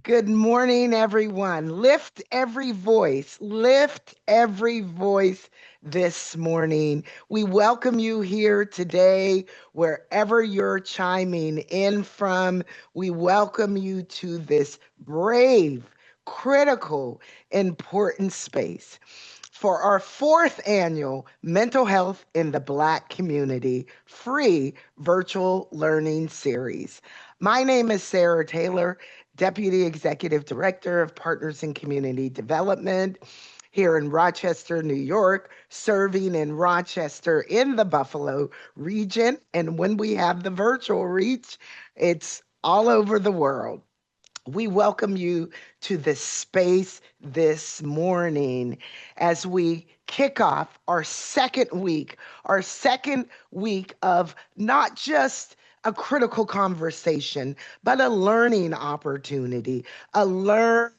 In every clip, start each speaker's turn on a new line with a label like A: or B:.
A: Good morning, everyone. Lift every voice this morning. We welcome you here today, wherever you're chiming in from. We welcome you to this brave, critical, important space for our fourth annual Mental Health in the Black Community free virtual learning series. My name is Sarah Taylor, Deputy Executive Director of Partners in Community Development here in Rochester, New York, serving in Rochester in the Buffalo region. And when we have the virtual reach, it's all over the world. We welcome you to this space this morning as we kick off our second week of not just a critical conversation, but a learning opportunity where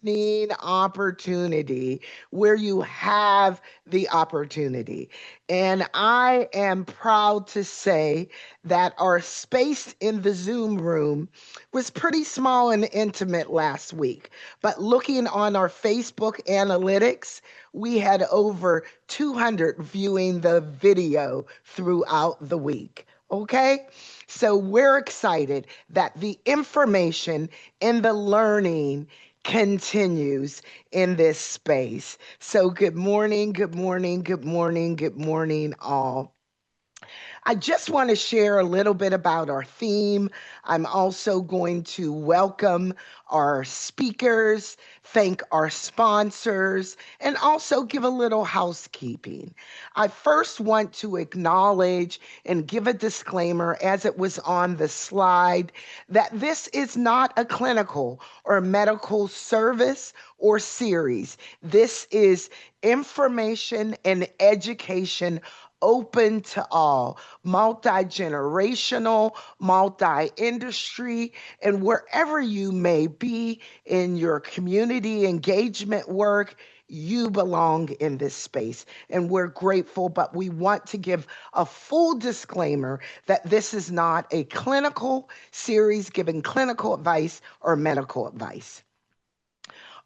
A: you have the opportunity. And I am proud to say that our space in the Zoom room was pretty small and intimate last week. But looking on our Facebook analytics, we had over 200 viewing the video throughout the week. Okay? So we're excited that the information and the learning continues in this space. So good morning, good morning, good morning, good morning, all. I just want to share a little bit about our theme. I'm also going to welcome our speakers, thank our sponsors, and also give a little housekeeping. I first want to acknowledge and give a disclaimer, as it was on the slide, that this is not a clinical or medical service or series. This is information and education open to all, multi-generational, multi-industry, and wherever you may be in your community engagement work, you belong in this space. And we're grateful, but we want to give a full disclaimer that this is not a clinical series giving clinical advice or medical advice.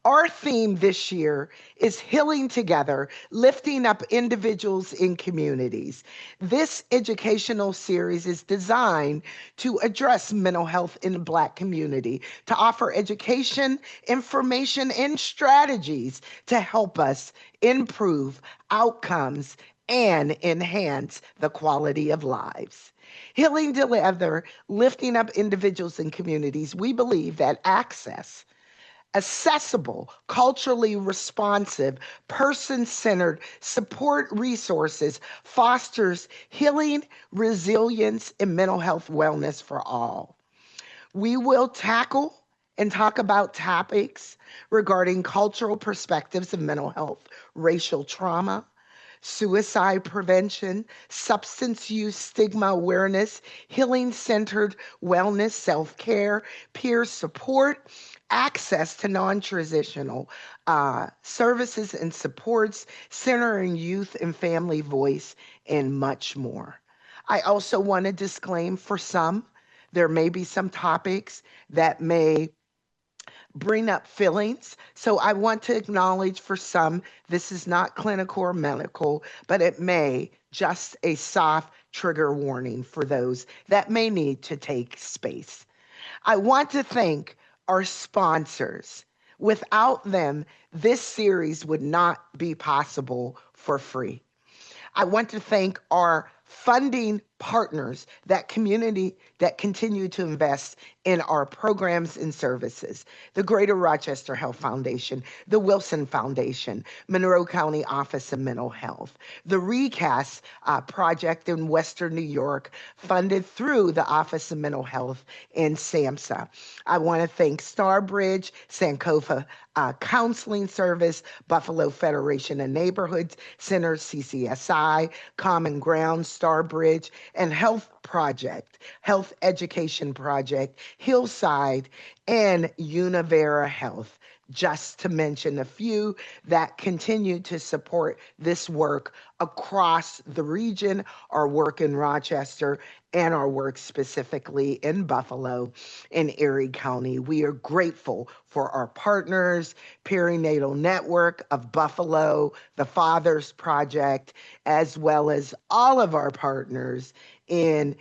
A: Our theme this year is healing together, lifting up individuals in communities. This educational series is designed to address mental health in the Black community, to offer education, information, and strategies to help us improve outcomes and enhance the quality of lives. Healing together, lifting up individuals and communities, we believe that accessible, culturally responsive, person centered support resources fosters healing, resilience, and mental health wellness for all. We will tackle and talk about topics regarding cultural perspectives of mental health, racial trauma, suicide prevention, substance use stigma awareness, healing centered wellness, self care, peer support, access to non traditional services and supports, centering youth and family voice, and much more. I also want to disclaim for some, there may be some topics that may bring up feelings. So I want to acknowledge for some, this is not clinical or medical, but it may just a soft trigger warning for those that may need to take space. I want to thank our sponsors. Without them, this series would not be possible for free. I want to thank our funding partners, that community that continue to invest in our programs and services. The Greater Rochester Health Foundation, the Wilson Foundation, Monroe County Office of Mental Health, the RECAST project in Western New York, funded through the Office of Mental Health in SAMHSA. I want to thank Starbridge, Sankofa Counseling Service, Buffalo Federation of Neighborhoods Centers, CCSI, Common Ground, Starbridge, and Health Education Project, Hillside, and Univera Health. just to mention a few that continue to support this work across the region, our work in Rochester, and our work specifically in Buffalo in Erie County. We are grateful for our partners, Perinatal Network of Buffalo, the Fathers Project, as well as all of our partners in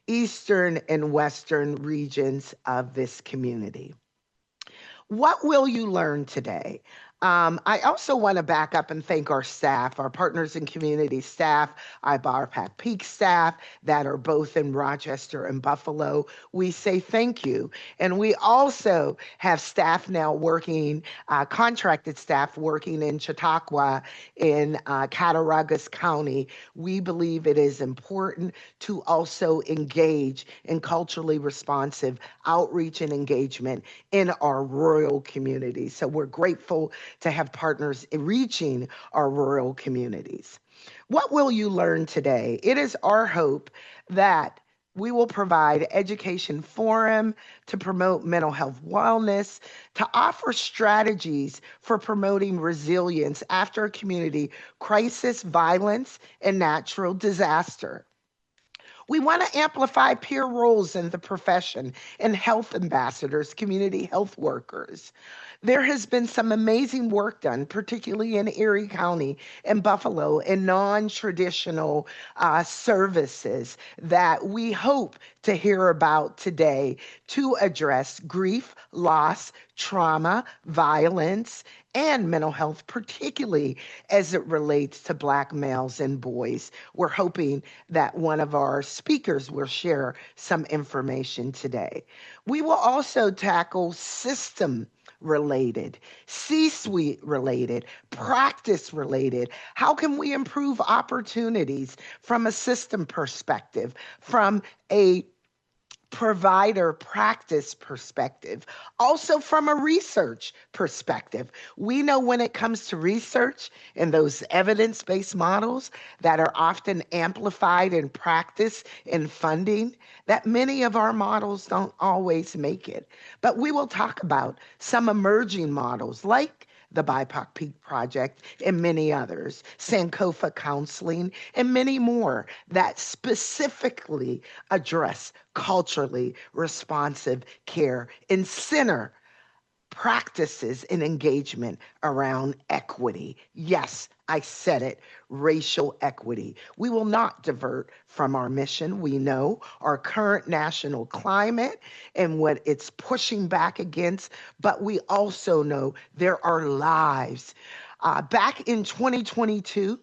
A: eastern and western regions of this community. What will you learn today? I also want to back up and thank our staff, our partners in community staff, IBARPAC Peak staff that are both in Rochester and Buffalo. We say thank you. And we also have staff now working, contracted staff working in Chautauqua in Cattaraugus County. We believe it is important to also engage in culturally responsive outreach and engagement in our rural communities. So we're grateful to have partners in reaching our rural communities. What will you learn today? It is our hope that we will provide education forum to promote mental health wellness, to offer strategies for promoting resilience after a community crisis, violence, and natural disaster. We want to amplify peer roles in the profession and health ambassadors, community health workers. There has been some amazing work done, particularly in Erie County and Buffalo, in non-traditional services that we hope to hear about today to address grief, loss, trauma, violence, and mental health, particularly as it relates to Black males and boys. We're hoping that one of our speakers will share some information today. We will also tackle system related, C-suite related, practice related. How can we improve opportunities from a system perspective, from a provider practice perspective, also from a research perspective? We know when it comes to research and those evidence-based models that are often amplified in practice and funding, that many of our models don't always make it. But we will talk about some emerging models like the BIPOC Peak Project, and many others, Sankofa Counseling, and many more that specifically address culturally responsive care and center practices and engagement around equity. Yes, I said it, racial equity. We will not divert from our mission. We know our current national climate and what it's pushing back against, but we also know there are lives. Back in 2022,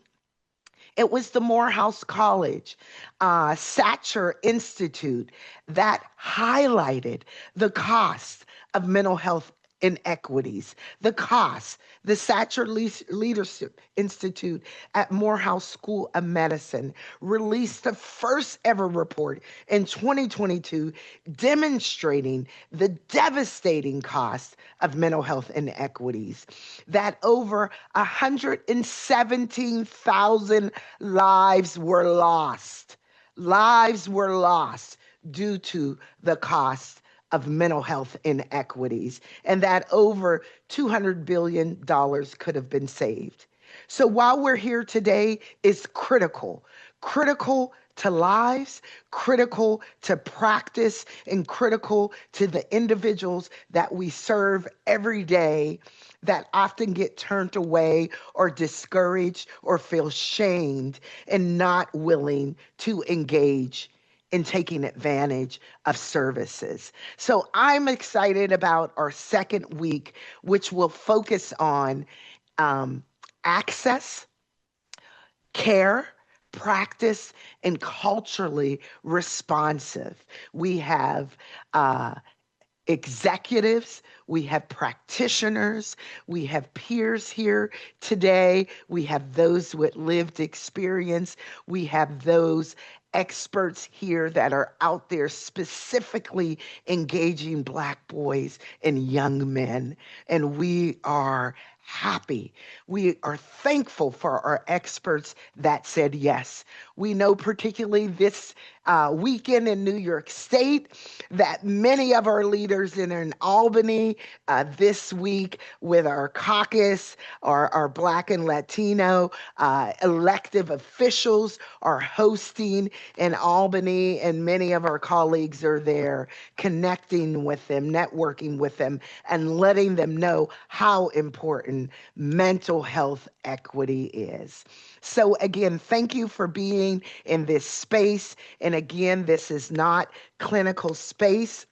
A: it was the Morehouse College Satcher Institute that highlighted the cost of mental health inequities, the cost. The Satcher Leadership Institute at Morehouse School of Medicine released the first ever report in 2022 demonstrating the devastating cost of mental health inequities, that over 117,000 lives were lost. Lives were lost due to the cost of mental health inequities, and that over $200 billion could have been saved. So while we're here today, it's critical to lives, critical to practice, and critical to the individuals that we serve every day that often get turned away or discouraged or feel shamed and not willing to engage in taking advantage of services. So I'm excited about our second week, which will focus on access, care, practice, and culturally responsive. We have executives, we have practitioners, we have peers here today, we have those with lived experience, we have those experts here that are out there specifically engaging Black boys and young men. And we are happy. We are thankful for our experts that said yes. We know, particularly this weekend in New York State, that many of our leaders in Albany this week with our caucus, our Black and Latino elective officials are hosting in Albany, and many of our colleagues are there connecting with them, networking with them, and letting them know how important mental health equity is. So, again, thank you for being in this space. And again, this is not clinical space.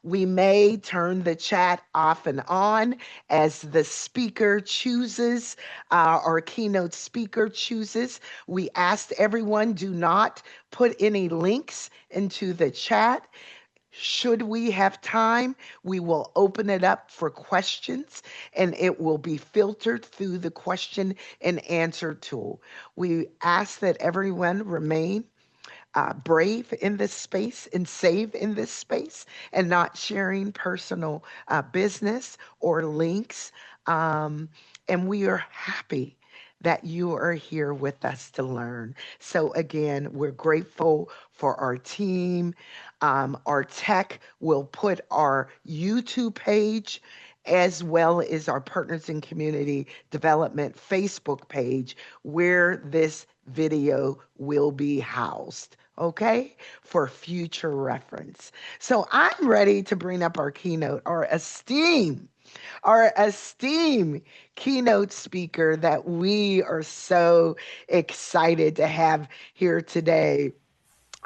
A: We may turn the chat off and on as the speaker chooses, our keynote speaker chooses. We asked everyone, do not put any links into the chat. Should we have time, we will open it up for questions, and it will be filtered through the question and answer tool. We ask that everyone remain brave in this space and safe in this space, and not sharing personal business or links. And we are happy that you are here with us to learn. So again, we're grateful for our team. Our tech will put our YouTube page as well as our Partners in Community Development Facebook page where this video will be housed, okay, for future reference. So I'm ready to bring up our keynote, our esteemed keynote speaker that we are so excited to have here today.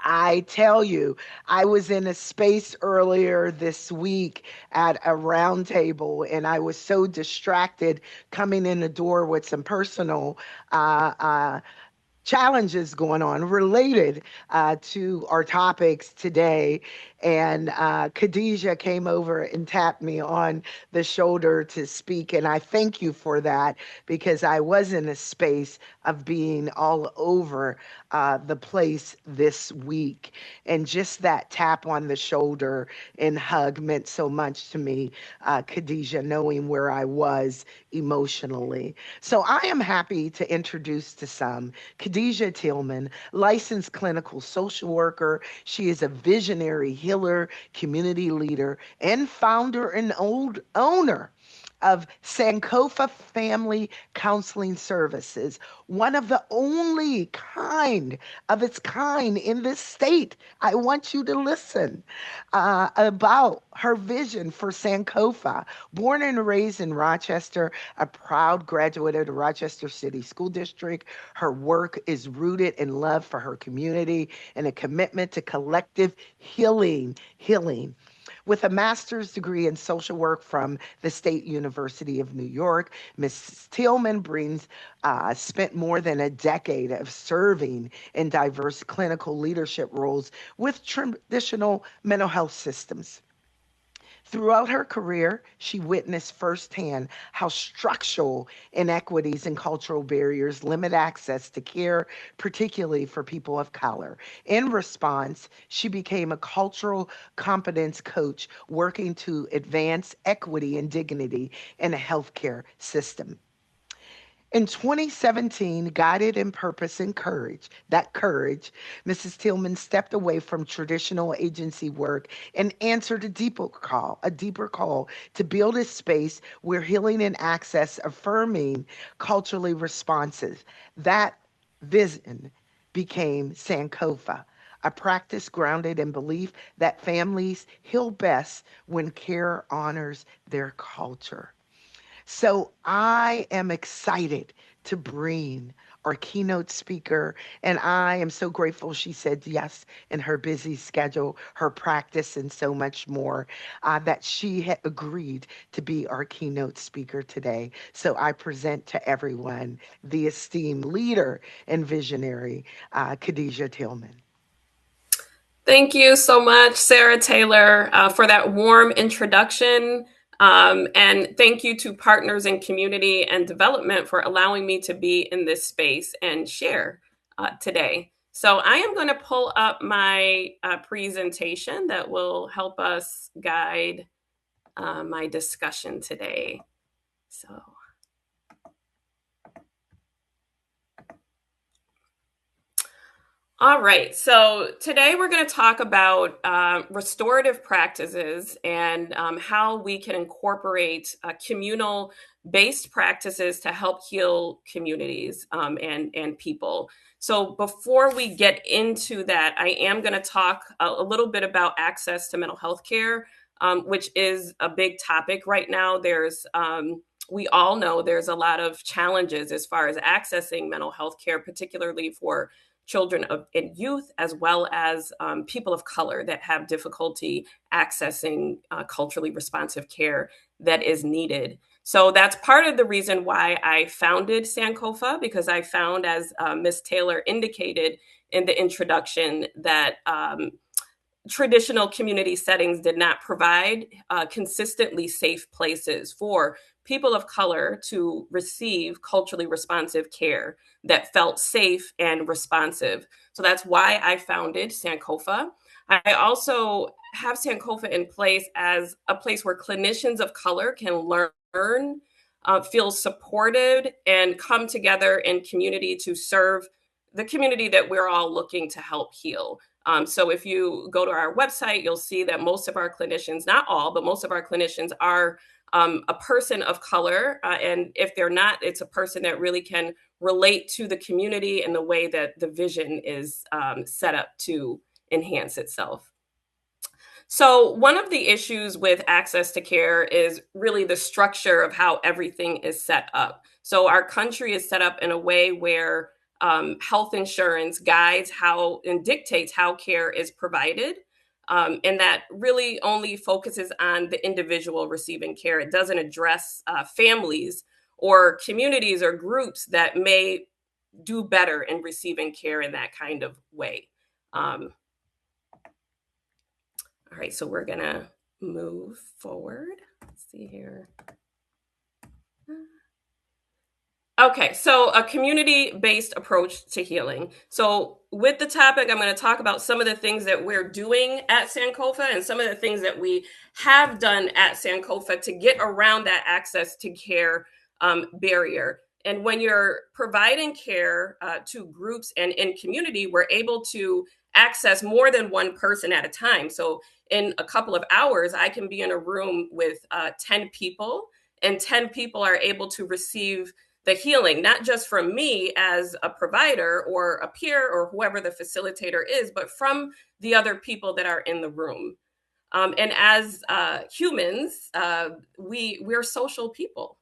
A: I tell you, I was in a space earlier this week at a round table, and I was so distracted coming in the door with some personal challenges going on related to our topics today. And Khadijah came over and tapped me on the shoulder to speak. And I thank you for that, because I was in a space of being all over the place this week. And just that tap on the shoulder and hug meant so much to me, Khadijah, knowing where I was emotionally. So I am happy to introduce to some Khadijah Tillman, licensed clinical social worker. She is a visionary healer, community leader, and founder and owner of Sankofa Family Counseling Services, one of the only kind of its kind in this state. I want you to listen about her vision for Sankofa. Born and raised in Rochester, a proud graduate of the Rochester City School District, her work is rooted in love for her community and a commitment to collective healing. With a master's degree in social work from the State University of New York, Ms. Tillman brings spent more than a decade of serving in diverse clinical leadership roles with traditional mental health systems. Throughout her career, she witnessed firsthand how structural inequities and cultural barriers limit access to care, particularly for people of color. In response, she became a cultural competence coach working to advance equity and dignity in a healthcare system. In 2017, guided in purpose and courage, Mrs. Tillman stepped away from traditional agency work and answered a deeper call to build a space where healing and access affirming culturally responsive. That vision became Sankofa, a practice grounded in belief that families heal best when care honors their culture. So I am excited to bring our keynote speaker, and I am so grateful she said yes in her busy schedule, her practice, and so much more, that she had agreed to be our keynote speaker today. So I present to everyone the esteemed leader and visionary, Khadijah Tillman.
B: Thank you so much, Sarah Taylor, for that warm introduction. And thank you to Partners in Community and Development for allowing me to be in this space and share today. So I am going to pull up my presentation that will help us guide my discussion today. So All right, so today we're going to talk about restorative practices and how we can incorporate communal based practices to help heal communities and people. So, before we get into that, I am going to talk a little bit about access to mental health care, which is a big topic right now. We all know there's a lot of challenges as far as accessing mental health care, particularly for and youth, as well as people of color that have difficulty accessing culturally responsive care that is needed. So that's part of the reason why I founded Sankofa, because I found, as Ms. Taylor indicated in the introduction, that traditional community settings did not provide consistently safe places for people of color to receive culturally responsive care that felt safe and responsive. So that's why I founded Sankofa. I also have Sankofa in place as a place where clinicians of color can learn, feel supported, and come together in community to serve the community that we're all looking to help heal. So if you go to our website, you'll see that most of our clinicians, not all, but most of our clinicians are a person of color. And if they're not, it's a person that really can relate to the community in the way that the vision is set up to enhance itself. So, one of the issues with access to care is really the structure of how everything is set up. So, our country is set up in a way where health insurance guides how and dictates how care is provided. And that really only focuses on the individual receiving care. It doesn't address families or communities or groups that may do better in receiving care in that kind of way. All right, so we're gonna move forward. Let's see here. Okay, so a community-based approach to healing. So with the topic, I'm going to talk about some of the things that we're doing at Sankofa and some of the things that we have done at Sankofa to get around that access to care barrier. And when you're providing care to groups and in community, we're able to access more than one person at a time. So in a couple of hours, I can be in a room with 10 people, and 10 people are able to receive the healing, not just from me as a provider or a peer or whoever the facilitator is, but from the other people that are in the room. And as humans, we're social people.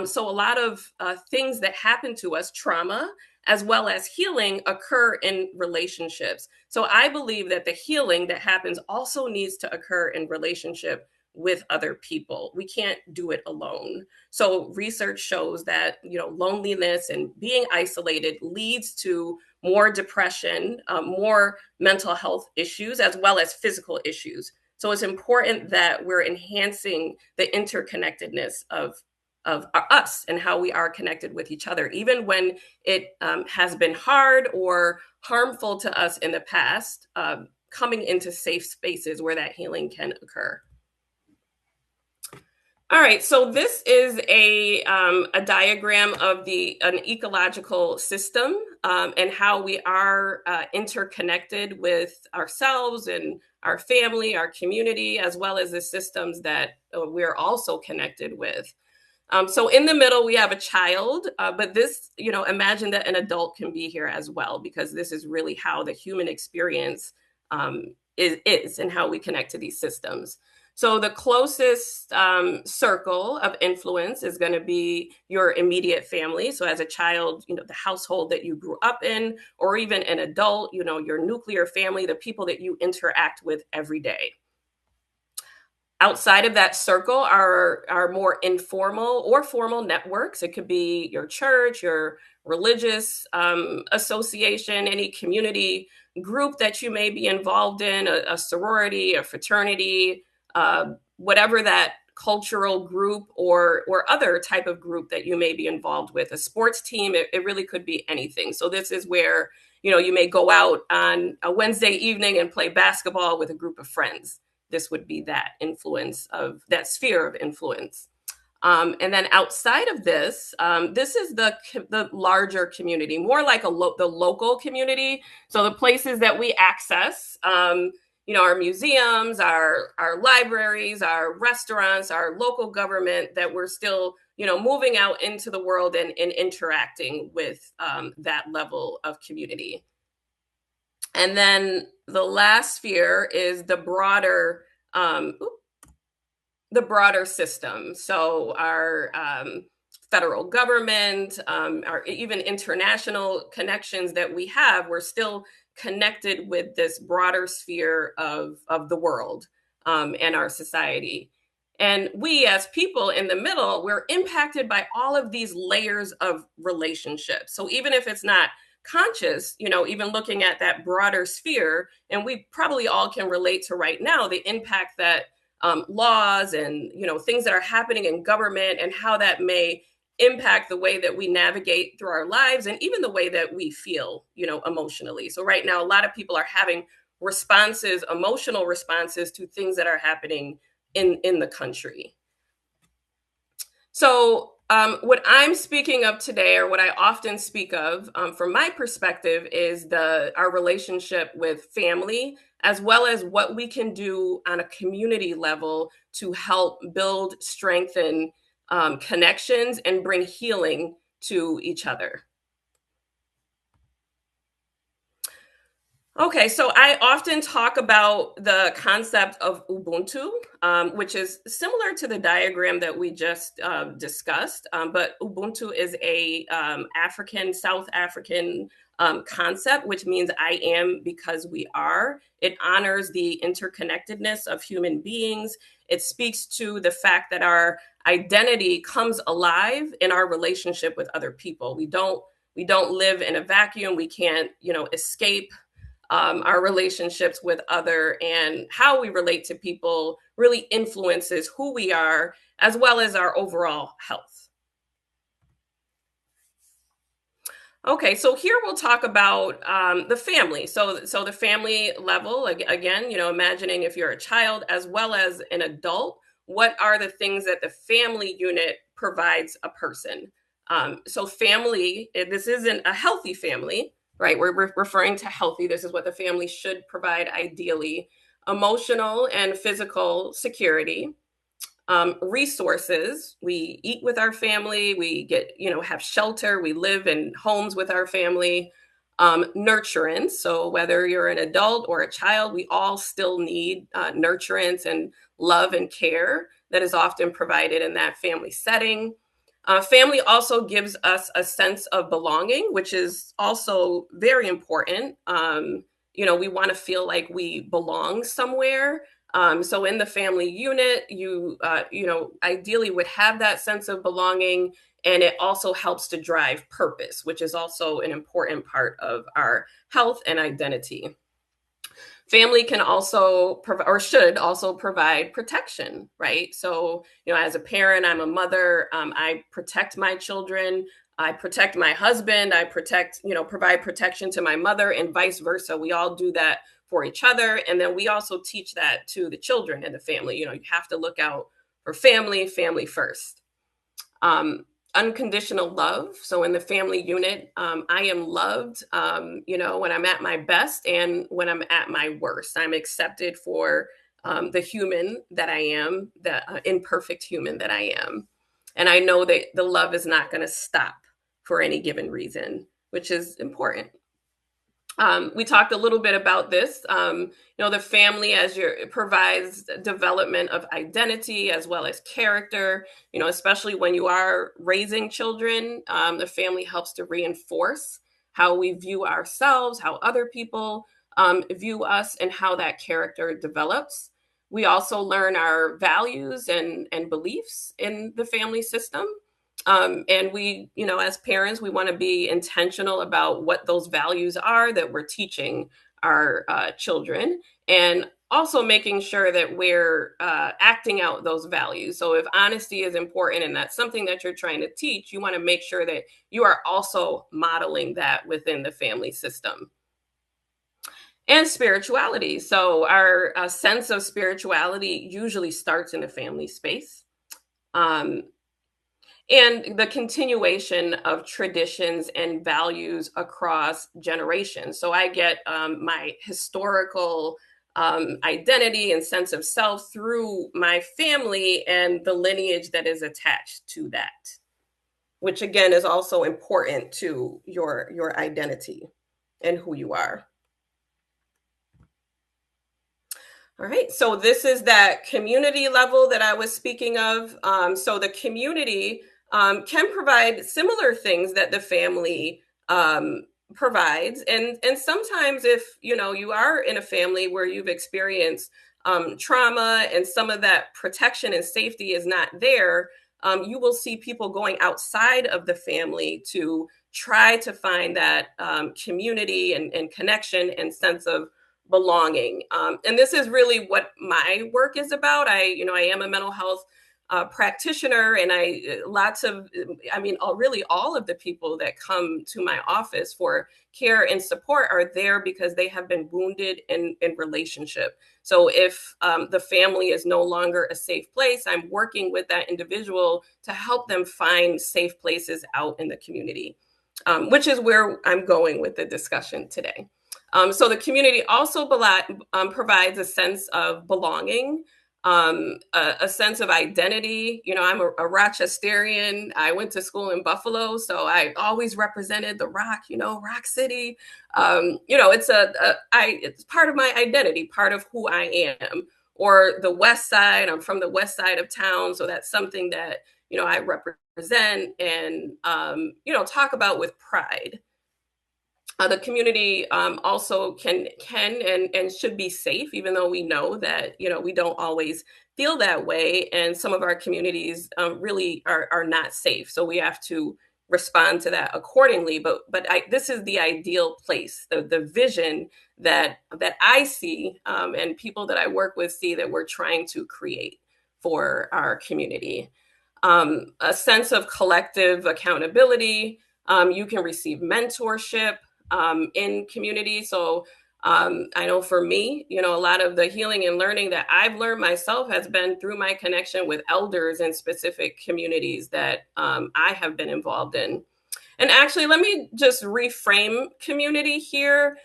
B: So a lot of things that happen to us, trauma as well as healing, occur in relationships. So I believe that the healing that happens also needs to occur in relationship with other people. We can't do it alone. So research shows that, loneliness and being isolated leads to more depression, more mental health issues, as well as physical issues. So it's important that we're enhancing the interconnectedness of us and how we are connected with each other, even when it has been hard or harmful to us in the past, coming into safe spaces where that healing can occur. All right, so this is a diagram of an ecological system and how we are interconnected with ourselves and our family, our community, as well as the systems that we're also connected with. So in the middle, we have a child, but this, imagine that an adult can be here as well, because this is really how the human experience is and how we connect to these systems. So the closest circle of influence is going to be your immediate family. So as a child, the household that you grew up in, or even an adult, your nuclear family, the people that you interact with every day. Outside of that circle are more informal or formal networks. It could be your church, your religious association, any community group that you may be involved in, a sorority, a fraternity, whatever that cultural group or other type of group that you may be involved with. A sports team, it really could be anything. So this is where, you may go out on a Wednesday evening and play basketball with a group of friends. This would be that influence of that sphere of influence. And then outside of this, this is the larger community, more like the local community. So the places that we access, our museums, our libraries, our restaurants, our local government, that we're still, moving out into the world and interacting with that level of community. And then the last sphere is the broader system. So our federal government, our even international connections that we have, we're still connected with this broader sphere of the world and our society. And we as people in the middle, we're impacted by all of these layers of relationships. So even if it's not conscious, even looking at that broader sphere, and we probably all can relate to right now the impact that laws and things that are happening in government and how that may impact the way that we navigate through our lives and even the way that we feel emotionally. So right now a lot of people are having emotional responses to things that are happening in the country. So what I'm speaking of today, or what I often speak of from my perspective, is our relationship with family, as well as what we can do on a community level to help build, strengthen connections and bring healing to each other. Okay, so I often talk about the concept of Ubuntu, which is similar to the diagram that we just discussed, but Ubuntu is a South African concept, which means I am because we are. It honors the interconnectedness of human beings. It speaks to the fact that our identity comes alive in our relationship with other people. We don't live in a vacuum. We can't, escape our relationships with other, and how we relate to people really influences who we are, as well as our overall health. Okay, so here we'll talk about the family. So the family level, again, imagining if you're a child as well as an adult, what are the things that the family unit provides a person? So family, this isn't a healthy family, right? We're referring to healthy. This is what the family should provide ideally: emotional and physical security, resources. We eat with our family. We get, have shelter. We live in homes with our family. Nurturance. So whether you're an adult or a child, we all still need nurturance and love and care that is often provided in that family setting. Family also gives us a sense of belonging, which is also very important. We want to feel like we belong somewhere. So in the family unit, you ideally would have that sense of belonging, and it also helps to drive purpose, which is also an important part of our health and identity. Family can also should also provide protection, right? So, as a parent, I'm a mother, I protect my children, I protect my husband, I provide protection to my mother, and vice versa. We all do that for each other. And then we also teach that to the children in the family. You have to look out for family first. Unconditional love. So in the family unit, I am loved, when I'm at my best and when I'm at my worst. I'm accepted for the human that I am, the imperfect human that I am. And I know that the love is not going to stop for any given reason, which is important. We talked a little bit about this. The family provides development of identity as well as character. Especially when you are raising children, the family helps to reinforce how we view ourselves, how other people view us, and how that character develops. We also learn our values and beliefs in the family system. And we, as parents, we want to be intentional about what those values are that we're teaching our children, and also making sure that we're acting out those values. So if honesty is important and that's something that you're trying to teach, you want to make sure that you are also modeling that within the family system. And spirituality. So our sense of spirituality usually starts in a family space. and the continuation of traditions and values across generations. So I get my historical identity and sense of self through my family and the lineage that is attached to that, which again is also important to your identity and who you are. All right, so this is that community level that I was speaking of. So the community can provide similar things that the family provides, and sometimes if you are in a family where you've experienced trauma and some of that protection and safety is not there, you will see people going outside of the family to try to find that community and connection and sense of belonging. And this is really what my work is about. I am a mental health practitioner, and really all of the people that come to my office for care and support are there because they have been wounded in relationship. So if the family is no longer a safe place, I'm working with that individual to help them find safe places out in the community, which is where I'm going with the discussion today. So the community also provides a sense of belonging, a sense of identity. I'm a Rochesterian. I went to school in Buffalo, so I always represented the Rock, Rock City. It's part of my identity, part of who I am. Or the West Side. I'm from the West Side of town, so that's something that I represent and talk about with pride. The community also can and should be safe, even though we know that we don't always feel that way, and some of our communities really are not safe. So we have to respond to that accordingly. But this is the ideal place, the vision that I see, and people that I work with see that we're trying to create for our community. A sense of collective accountability. You can receive mentorship in community. So I know for me, a lot of the healing and learning that I've learned myself has been through my connection with elders in specific communities that I have been involved in. And actually, let me just reframe community here.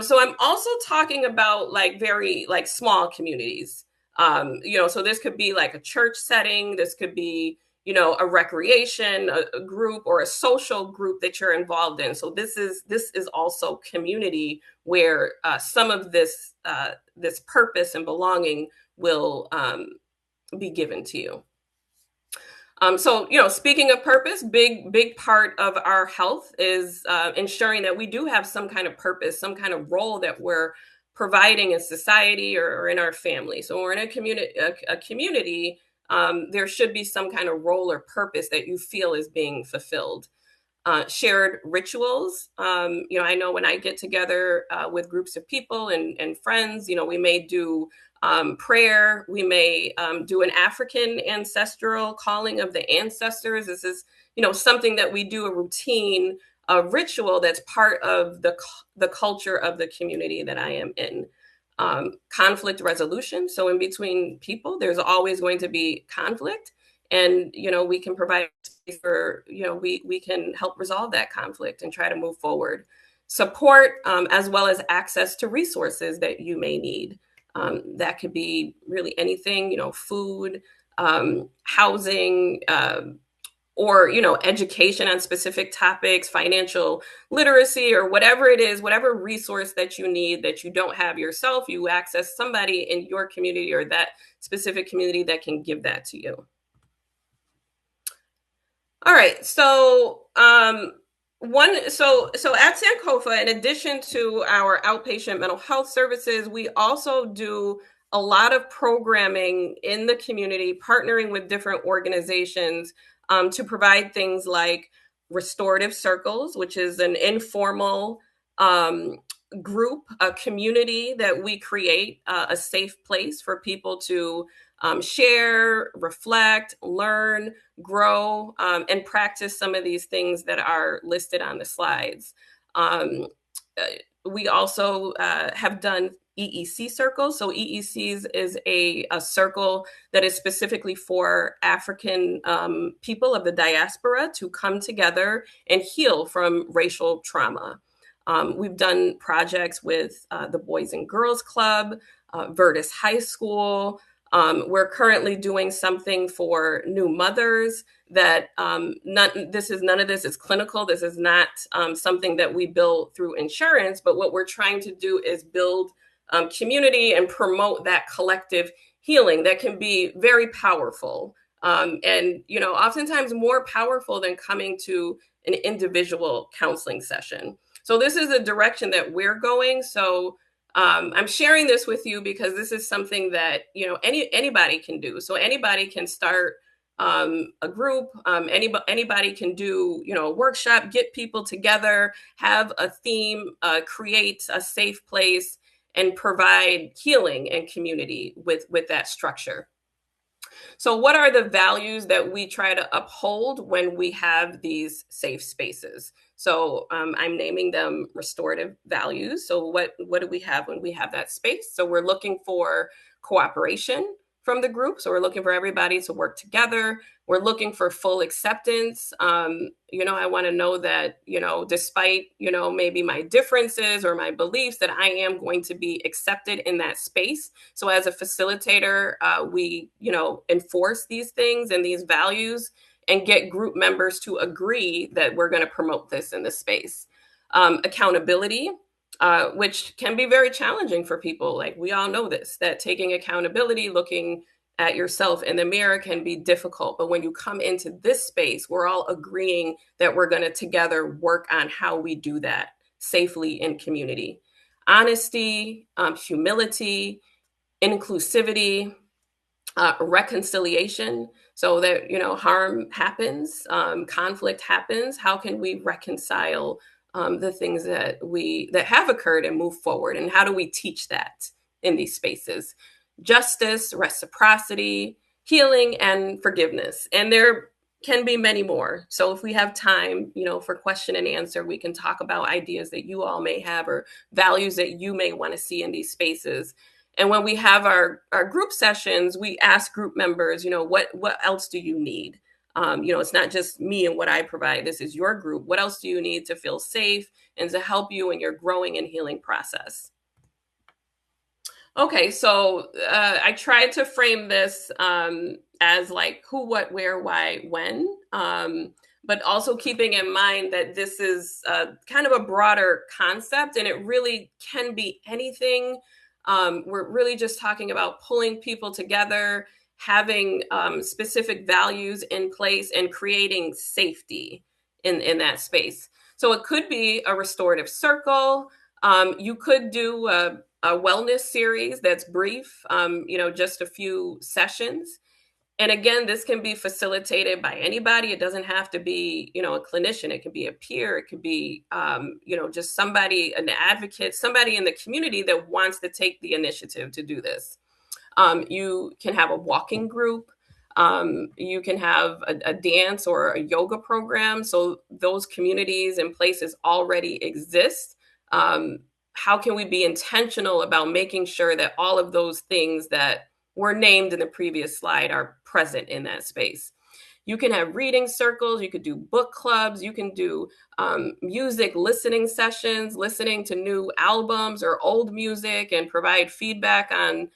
B: So I'm also talking about very small communities. So this could be like a church setting. This could be a recreation a group or a social group that you're involved in. So this is also community where some of this purpose and belonging will be given to you. So speaking of purpose, big part of our health is ensuring that we do have some kind of purpose, some kind of role that we're providing in society or in our family. So when we're in a community, there should be some kind of role or purpose that you feel is being fulfilled. Shared rituals. I know when I get together with groups of people and friends, we may do prayer. We may do an African ancestral calling of the ancestors. This is, something that we do, a routine, a ritual that's part of the culture of the community that I am in. Conflict resolution. So in between people, there's always going to be conflict, and we can provide space for we can help resolve that conflict and try to move forward. Support, as well as access to resources that you may need. That could be really anything, food, housing, or education on specific topics, financial literacy, or whatever it is, whatever resource that you need that you don't have yourself, you access somebody in your community or that specific community that can give that to you. All right, so at Sankofa, in addition to our outpatient mental health services, we also do a lot of programming in the community, partnering with different organizations to provide things like restorative circles, which is an informal group, a community that we create, a safe place for people to share, reflect, learn, grow, and practice some of these things that are listed on the slides. We also have done EEC circles. So EECs is a circle that is specifically for African people of the diaspora to come together and heal from racial trauma. We've done projects with the Boys and Girls Club, Virtus High School. We're currently doing something for new mothers that none of this is clinical. This is not something that we build through insurance, but what we're trying to do is build community and promote that collective healing that can be very powerful. And, oftentimes more powerful than coming to an individual counseling session. So this is the direction that we're going. So I'm sharing this with you because this is something that, anybody can do. So anybody can start a group. Anybody can do, a workshop, get people together, have a theme, create a safe place, and provide healing and community with that structure. So what are the values that we try to uphold when we have these safe spaces? So I'm naming them restorative values. So what do we have when we have that space? So we're looking for cooperation from the group. So we're looking for everybody to work together. We're looking for full acceptance. I want to know that, despite, maybe my differences or my beliefs, that I am going to be accepted in that space. So as a facilitator, we, enforce these things and these values and get group members to agree that we're going to promote this in the space. Accountability, which can be very challenging for people. Like, we all know this, that taking accountability, looking at yourself in the mirror can be difficult. But when you come into this space, we're all agreeing that we're going to together work on how we do that safely in community. Honesty, humility, inclusivity, reconciliation, so that, harm happens, conflict happens. How can we reconcile the things that have occurred and move forward? And how do we teach that in these spaces? Justice, reciprocity, healing, and forgiveness. And there can be many more. So if we have time, for question and answer, we can talk about ideas that you all may have or values that you may want to see in these spaces. And when we have our group sessions, we ask group members, what else do you need? It's not just me and what I provide. This is your group. What else do you need to feel safe and to help you in your growing and healing process? Okay, so I tried to frame this as like who, what, where, why, when, but also keeping in mind that this is kind of a broader concept and it really can be anything. We're really just talking about pulling people together, having specific values in place, and creating safety in that space. So it could be a restorative circle. You could do a wellness series that's brief, just a few sessions. And again, this can be facilitated by anybody. It doesn't have to be, a clinician. It could be a peer. It could be, just somebody, an advocate, somebody in the community that wants to take the initiative to do this. You can have a walking group. You can have a dance or a yoga program. So those communities and places already exist. How can we be intentional about making sure that all of those things that were named in the previous slide are present in that space? You can have reading circles. You could do book clubs. You can do music listening sessions, listening to new albums or old music and provide feedback on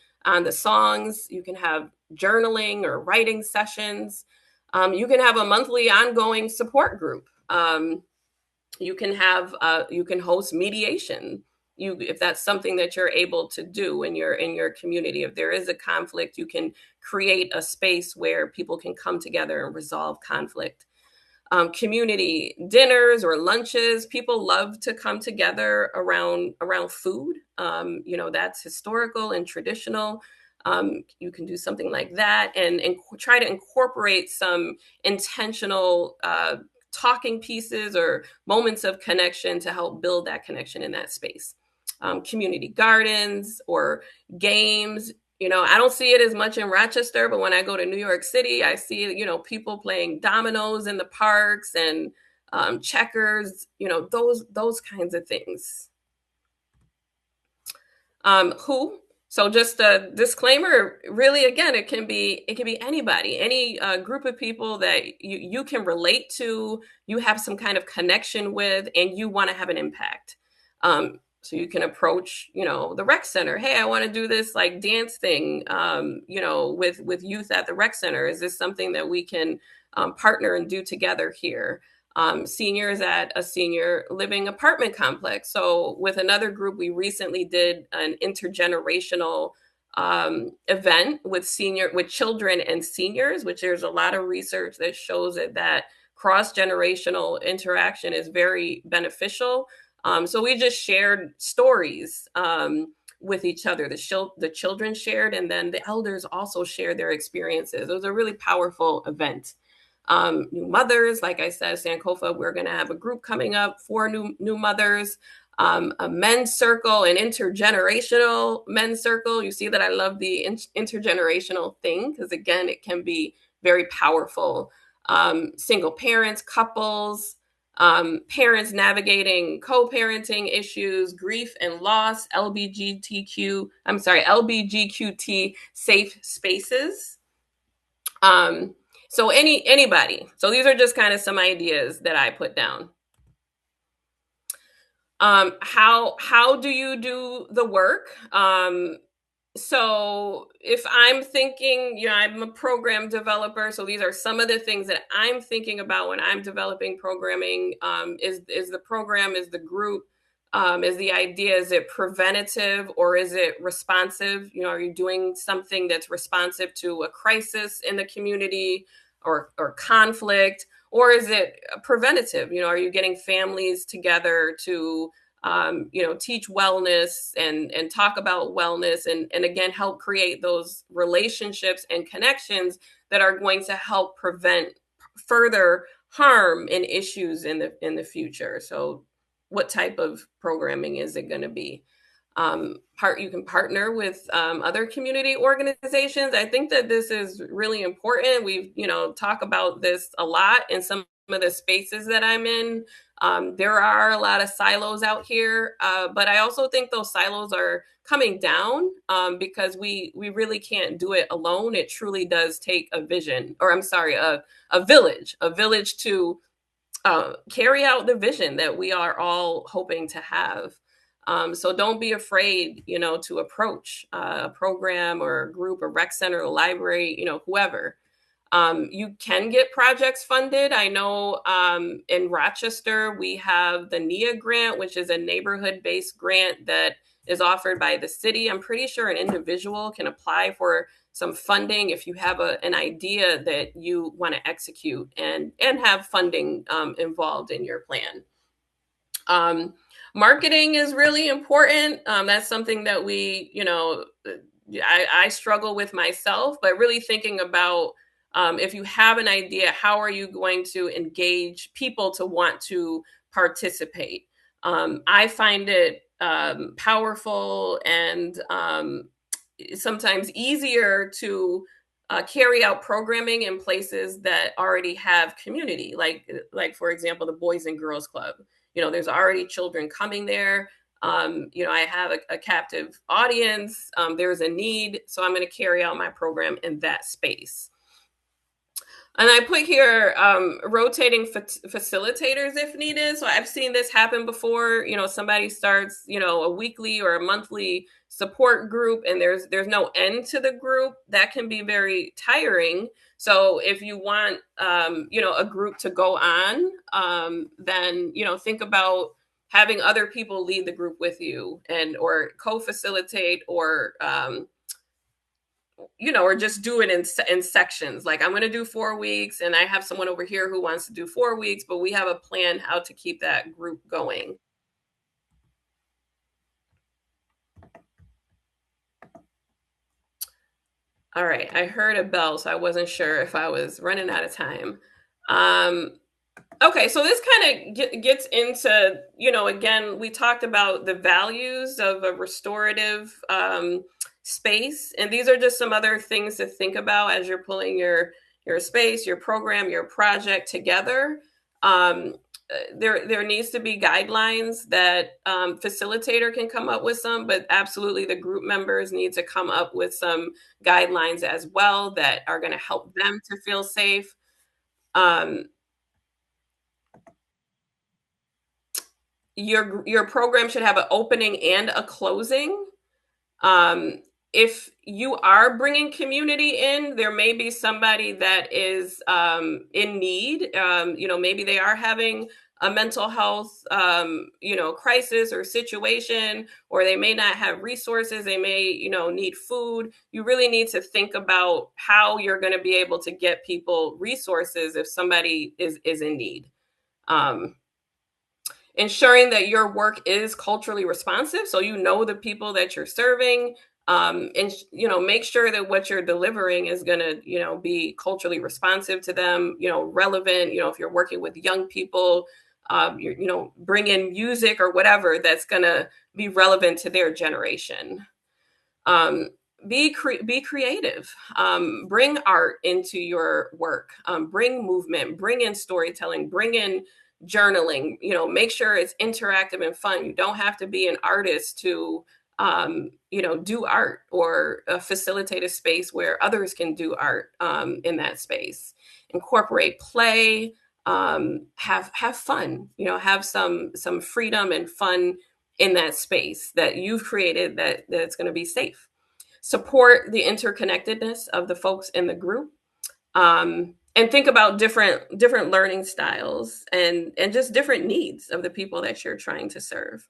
B: the songs. You can have journaling or writing sessions. You can have a monthly ongoing support group. You can host mediation. If that's something that you're able to do in your community. If there is a conflict, you can create a space where people can come together and resolve conflict. Community dinners or lunches. People love to come together around food. That's historical and traditional. You can do something like that and try to incorporate some intentional talking pieces or moments of connection to help build that connection in that space. Community gardens or games. I don't see it as much in Rochester, but when I go to New York City, I see, people playing dominoes in the parks and checkers, those kinds of things. Who? So just a disclaimer, really, again, it can be anybody, any group of people that you can relate to, you have some kind of connection with, and you want to have an impact. So you can approach, the rec center. Hey, I want to do this like dance thing, with youth at the rec center. Is this something that we can partner and do together here? Seniors at a senior living apartment complex. So with another group, we recently did an intergenerational event with children and seniors, which there's a lot of research that shows that cross-generational interaction is very beneficial. So we just shared stories with each other. The children shared, and then the elders also shared their experiences. It was a really powerful event. New mothers, like I said, Sankofa, we're going to have a group coming up for new mothers, a men's circle, an intergenerational men's circle. You see that I love the intergenerational thing because, again, it can be very powerful. Single parents, couples, parents navigating co-parenting issues, grief and loss, LBGQT safe spaces. So anybody. So these are just kind of some ideas that I put down. How do you do the work? So if I'm thinking, I'm a program developer, so these are some of the things that I'm thinking about when I'm developing programming. Is the program, is the group, is the idea, is it preventative or is it responsive? Are you doing something that's responsive to a crisis in the community or conflict, or is it preventative? Are you getting families together to teach wellness and talk about wellness and again, help create those relationships and connections that are going to help prevent further harm and issues in the future. So what type of programming is it going to be? You can partner with other community organizations. I think that this is really important. We've, talk about this a lot in some of the spaces that I'm in. There are a lot of silos out here, but I also think those silos are coming down because we really can't do it alone. It truly does take a vision, or I'm sorry, a village to carry out the vision that we are all hoping to have. So don't be afraid, to approach a program or a group, a rec center, a library, whoever. You can get projects funded. I know in Rochester, we have the NIA grant, which is a neighborhood-based grant that is offered by the city. I'm pretty sure an individual can apply for some funding if you have an idea that you want to execute and have funding involved in your plan. Marketing is really important. That's something that I struggle with myself, but really thinking about if you have an idea, how are you going to engage people to want to participate? I find it powerful and sometimes easier to carry out programming in places that already have community, like for example, the Boys and Girls Club. There's already children coming there. I have a captive audience. There's a need, so I'm going to carry out my program in that space. And I put here rotating facilitators if needed. So I've seen this happen before. Somebody starts, a weekly or a monthly support group, and there's no end to the group. That can be very tiring. So if you want, a group to go on, then, think about having other people lead the group with you or co-facilitate or or just do it in sections. Like I'm going to do 4 weeks and I have someone over here who wants to do 4 weeks, but we have a plan how to keep that group going. All right. I heard a bell, so I wasn't sure if I was running out of time. Okay, so this kind of gets into, again, we talked about the values of a restorative space, and these are just some other things to think about as you're pulling your space, your program, your project together. there needs to be guidelines that facilitator can come up with some, but absolutely the group members need to come up with some guidelines as well that are going to help them to feel safe. Your program should have an opening and a closing. If you are bringing community in, there may be somebody that is in need. Maybe they are having a mental health, crisis or situation, or they may not have resources. They may, need food. You really need to think about how you're going to be able to get people resources if somebody is in need. Ensuring that your work is culturally responsive, so the people that you're serving, and make sure that what you're delivering is going to be culturally responsive to them, relevant. If you're working with young people, bring in music or whatever that's going to be relevant to their generation. Be creative. Bring art into your work. Bring movement. Bring in storytelling. Bring in journaling. Make sure it's interactive and fun. You don't have to be an artist to do art, or facilitate a space where others can do art in that space. Incorporate play. Have fun. Have some freedom and fun in that space that you've created that's going to be safe. Support the interconnectedness of the folks in the group, and think about different learning styles and just different needs of the people that you're trying to serve.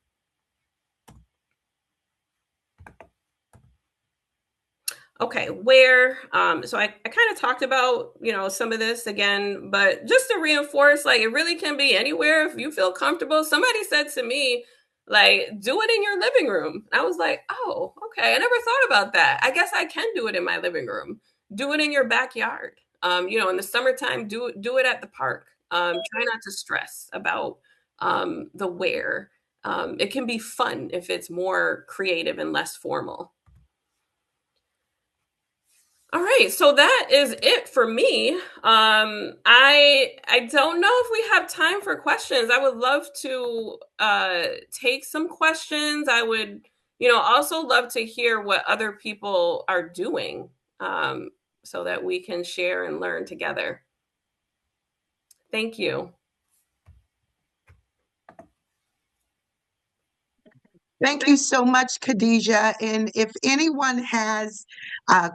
B: Okay, so I kind of talked about some of this again, but just to reinforce, like, it really can be anywhere if you feel comfortable. Somebody said to me, like, do it in your living room. I was like, oh, okay, I never thought about that. I guess I can do it in my living room. Do it in your backyard. In the summertime, do it at the park. Try not to stress about the where. It can be fun if it's more creative and less formal. All right, so that is it for me. I don't know if we have time for questions. I would love to take some questions. I would, also love to hear what other people are doing, so that we can share and learn together. Thank you.
A: Thank you so much, Khadijah. And if anyone has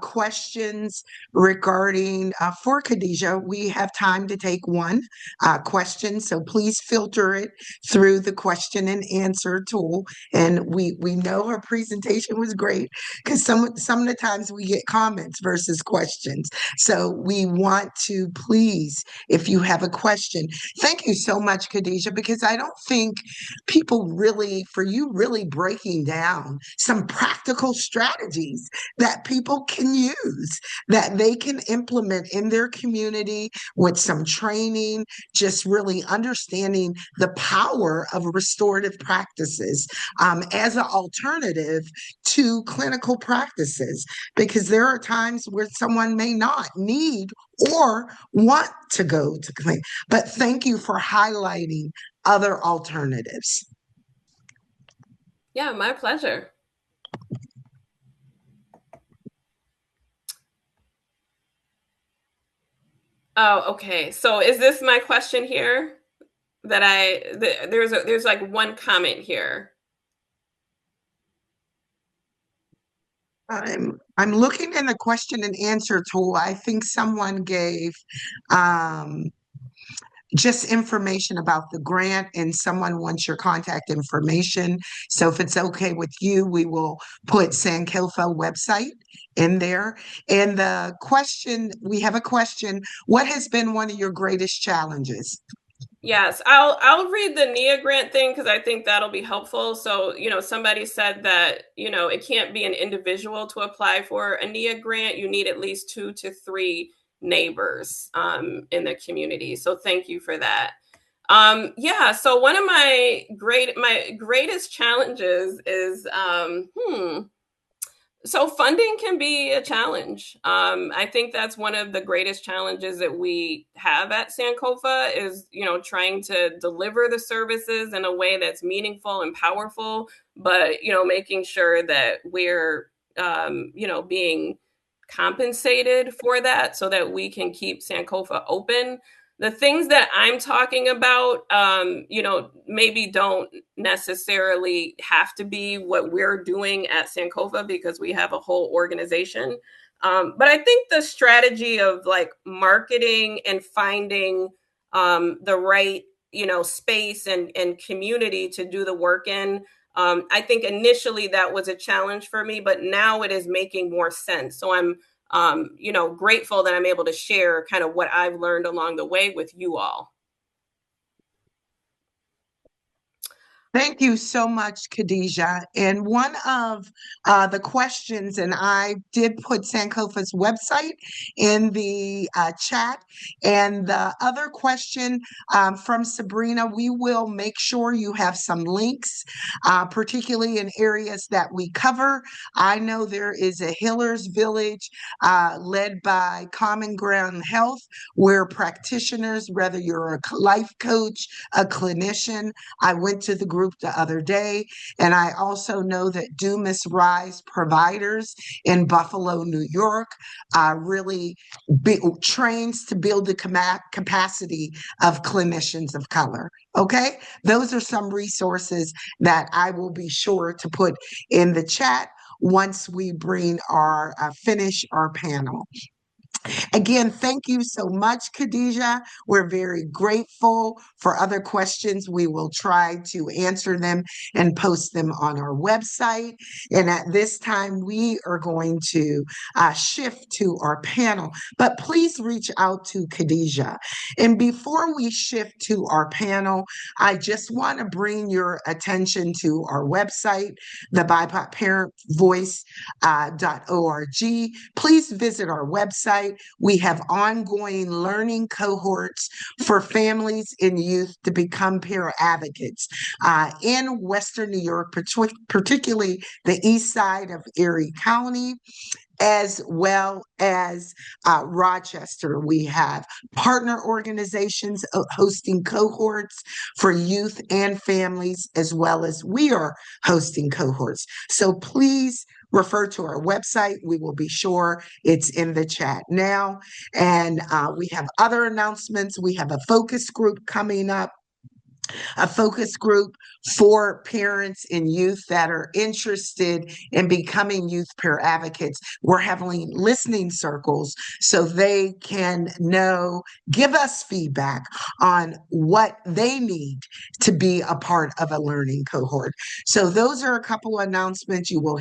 A: questions regarding for Khadijah, we have time to take one question. So please filter it through the question and answer tool. And we know her presentation was great, because some of the times we get comments versus questions. So we want to please, if you have a question, thank you so much, Khadijah, because I don't think people really, for you, really breaking down some practical strategies that people can use, that they can implement in their community with some training, just really understanding the power of restorative practices as an alternative to clinical practices, because there are times where someone may not need or want to go to clinic. But thank you for highlighting other alternatives.
B: Yeah, my pleasure. Oh, okay. So is this my question here? There's like one comment here.
A: I'm looking in the question and answer tool. I think someone gave um, just information about the grant, and someone wants your contact information. So if it's okay with you, we will put Sankofa website in there. And we have a question. What has been one of your greatest challenges?
B: Yes, I'll read the NIA grant thing because I think that'll be helpful. So, somebody said that, it can't be an individual to apply for a NIA grant. You need at least 2 to 3 neighbors in the community. So thank you for that. Yeah, so one of my greatest challenges is So funding can be a challenge. I think that's one of the greatest challenges that we have at Sankofa is, trying to deliver the services in a way that's meaningful and powerful, but, making sure that we're, being compensated for that so that we can keep Sankofa open. The things that I'm talking about, maybe don't necessarily have to be what we're doing at Sankofa because we have a whole organization. But I think the strategy of like marketing and finding the right, space and community to do the work in. I think initially that was a challenge for me, but now it is making more sense. So I'm grateful that I'm able to share kind of what I've learned along the way with you all.
A: Thank you so much, Khadijah. And one of the questions, and I did put Sankofa's website in the chat. And the other question from Sabrina, we will make sure you have some links, particularly in areas that we cover. I know there is a Healers Village led by Common Ground Health, where practitioners, whether you're a life coach, a clinician, I went to the group the other day, and I also know that Dumas Rise Providers in Buffalo, New York, really trains to build the capacity of clinicians of color. Okay, those are some resources that I will be sure to put in the chat once we bring our finish our panel. Again, thank you so much, Khadijah. We're very grateful. For other questions, we will try to answer them and post them on our website. And at this time, we are going to shift to our panel. But please reach out to Khadijah. And before we shift to our panel, I just want to bring your attention to our website, the BIPOC Parent Voice.org. Please visit our website. We have ongoing learning cohorts for families and youth to become peer advocates in Western New York, particularly the east side of Erie County, as well as Rochester. We have partner organizations hosting cohorts for youth and families, as well as we are hosting cohorts. So please refer to our website. We will be sure it's in the chat now. And we have other announcements. We have a focus group coming up, a focus group for parents and youth that are interested in becoming youth peer advocates. We're having listening circles so they can give us feedback on what they need to be a part of a learning cohort. So those are a couple of announcements. You will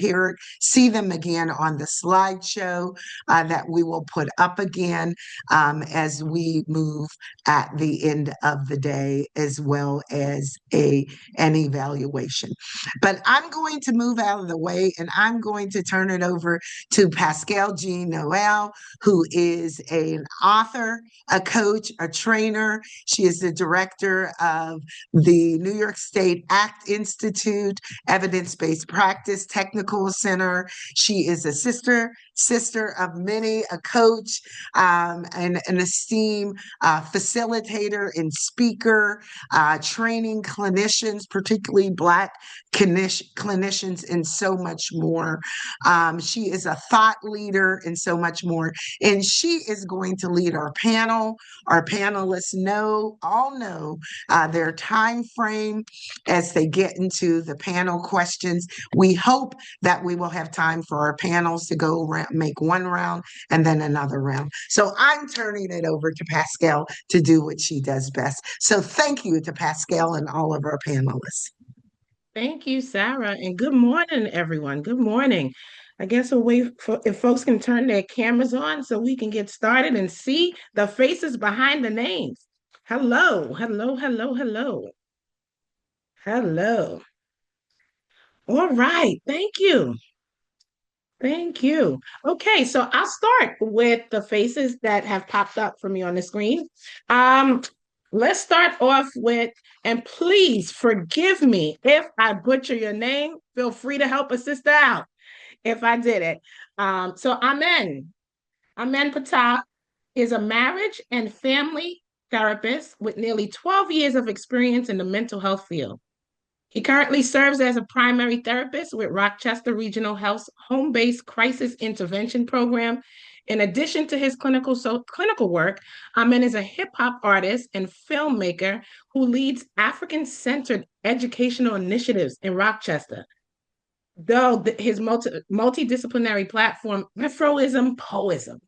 A: see them again on the slideshow that we will put up again as we move at the end of the day, as well as an evaluation. But I'm going to move out of the way, and I'm going to turn it over to Pascale Jean Noel, who is an author, a coach, a trainer. She is the director of the New York State ACT Institute Evidence-Based Practice Technical Center. She is a sister of many, a coach, and an esteemed facilitator and speaker, training clinicians, particularly Black clinicians, and so much more. She is a thought leader and so much more. And she is going to lead our panel. Our panelists all know their time frame as they get into the panel questions. We hope that we will have time for our panels to go around, make one round and then another round. So I'm turning it over to Pascale to do what she does best. So thank you to Pascale and all of our panelists.
C: Thank you, Sarah, and good morning, everyone. Good morning. I guess we'll wait for if folks can turn their cameras on so we can get started and see the faces behind the names. Hello, hello, hello, hello. Hello. All right, thank you. Thank you. Okay, so I'll start with the faces that have popped up for me on the screen. Let's start off with, and please forgive me if I butcher your name. Feel free to help a sister out. if I did it. So Amen Ptah is a marriage and family therapist with nearly 12 years of experience in the mental health field. He currently serves as a primary therapist with Rochester Regional Health's home-based crisis intervention program. In addition to his clinical work, Amen is a hip hop artist and filmmaker who leads African-centered educational initiatives in Rochester. Though his multidisciplinary platform, Afroism Poism,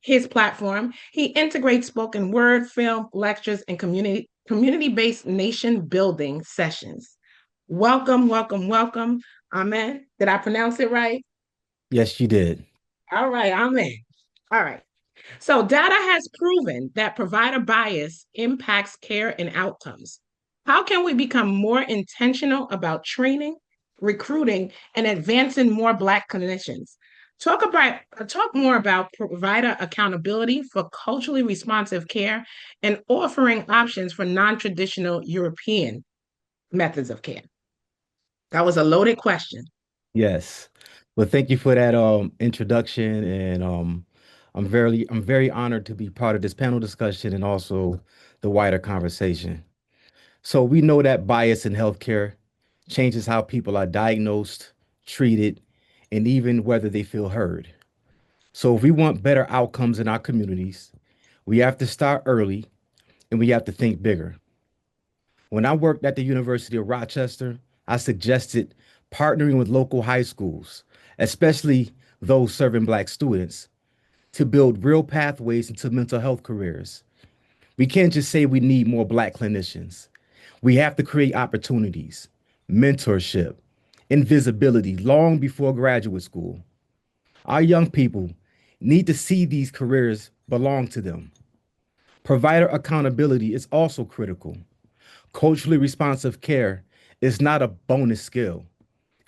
C: his platform, he integrates spoken word, film, lectures, and community-based nation building sessions. Welcome, welcome, welcome. Amen. Did I pronounce it right?
D: Yes, you did.
C: All right, amen. All right. So, data has proven that provider bias impacts care and outcomes. How can we become more intentional about training, recruiting, and advancing more Black clinicians? Talk more about provider accountability for culturally responsive care and offering options for non-traditional European methods of care. That was a loaded question.
D: Yes. Well, thank you for that introduction, and I'm very honored to be part of this panel discussion and also the wider conversation. So we know that bias in healthcare changes how people are diagnosed, treated, and even whether they feel heard. So if we want better outcomes in our communities, we have to start early and we have to think bigger. When I worked at the University of Rochester, I suggested partnering with local high schools, especially those serving Black students, to build real pathways into mental health careers. We can't just say we need more Black clinicians. We have to create opportunities, mentorship, and visibility long before graduate school. Our young people need to see these careers belong to them. Provider accountability is also critical. Culturally responsive care is not a bonus skill,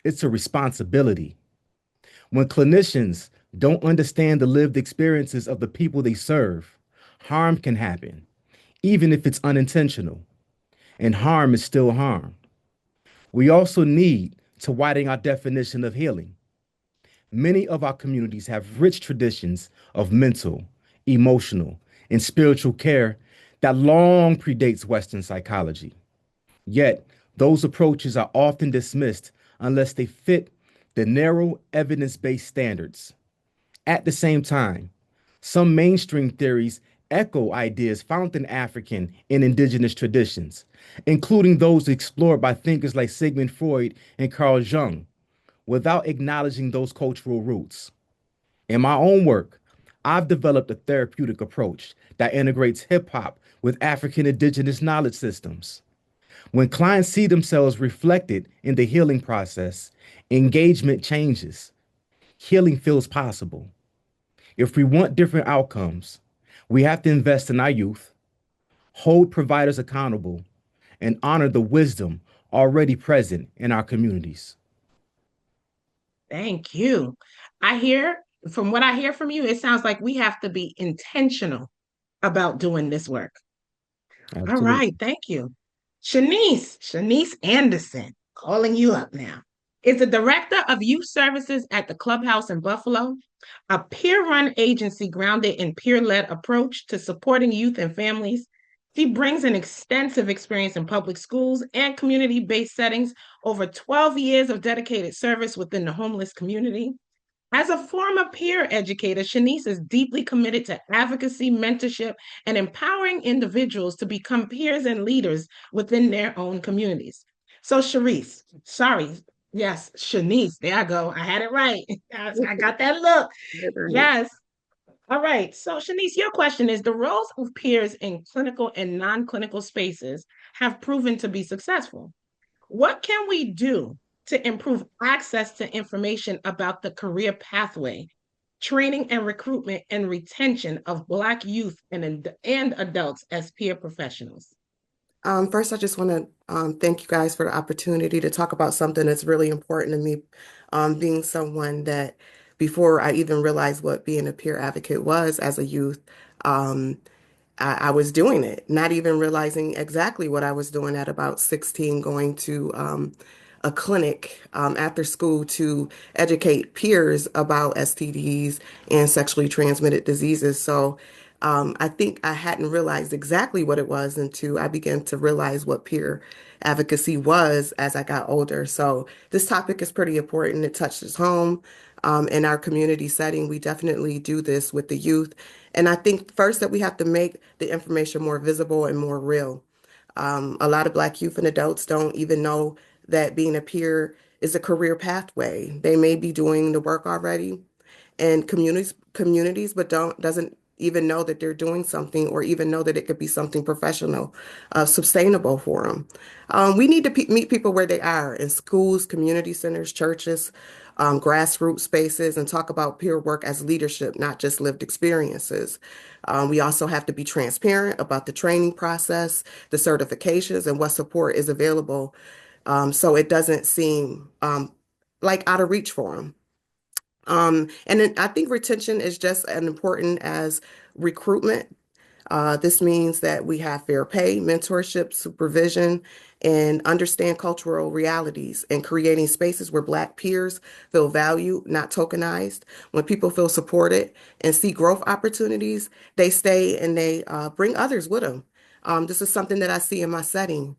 D: it's a responsibility. When clinicians don't understand the lived experiences of the people they serve, harm can happen, even if it's unintentional, and harm is still harm. We also need to widen our definition of healing. Many of our communities have rich traditions of mental, emotional, and spiritual care that long predates Western psychology. Yet, those approaches are often dismissed unless they fit the narrow evidence based standards. At the same time, some mainstream theories echo ideas found in African and indigenous traditions, including those explored by thinkers like Sigmund Freud and Carl Jung, without acknowledging those cultural roots. In my own work, I've developed a therapeutic approach that integrates hip hop with African indigenous knowledge systems. When clients see themselves reflected in the healing process, engagement changes. Healing feels possible. If we want different outcomes, we have to invest in our youth, hold providers accountable, and honor the wisdom already present in our communities.
C: Thank you. From what I hear from you, it sounds like we have to be intentional about doing this work. All right,
D: Absolutely.
C: thank you. Shanice Anderson, calling you up now, is the Director of Youth Services at the Clubhouse in Buffalo, a peer-run agency grounded in peer-led approach to supporting youth and families. She brings an extensive experience in public schools and community-based settings, over 12 years of dedicated service within the homeless community. As a former peer educator, Shanice is deeply committed to advocacy, mentorship, and empowering individuals to become peers and leaders within their own communities. So, Shanice, there I go. I had it right. I got that look. Yes. All right. So, Shanice, your question is, the roles of peers in clinical and non clinical spaces have proven to be successful. What can we do to improve access to information about the career pathway, training and recruitment and retention of Black youth and adults as peer professionals?
E: First, I just want to thank you guys for the opportunity to talk about something that's really important to me, being someone that before I even realized what being a peer advocate was as a youth, um, I was doing it, not even realizing exactly what I was doing at about 16, going to a clinic after school to educate peers about STDs and sexually transmitted diseases. So I think I hadn't realized exactly what it was until I began to realize what peer advocacy was as I got older. So this topic is pretty important. It touches home. In our community setting, we definitely do this with the youth. And I think first that we have to make the information more visible and more real. A lot of Black youth and adults don't even know that being a peer is a career pathway. They may be doing the work already in communities, but doesn't even know that they're doing something or even know that it could be something professional, sustainable for them. We need to meet people where they are in schools, community centers, churches, grassroots spaces, and talk about peer work as leadership, not just lived experiences. We also have to be transparent about the training process, the certifications, and what support is available, so it doesn't seem like out of reach for them. And then I think retention is just as important as recruitment. This means that we have fair pay, mentorship, supervision, and understand cultural realities and creating spaces where Black peers feel valued, not tokenized. When people feel supported and see growth opportunities, they stay and they bring others with them. This is something that I see in my setting.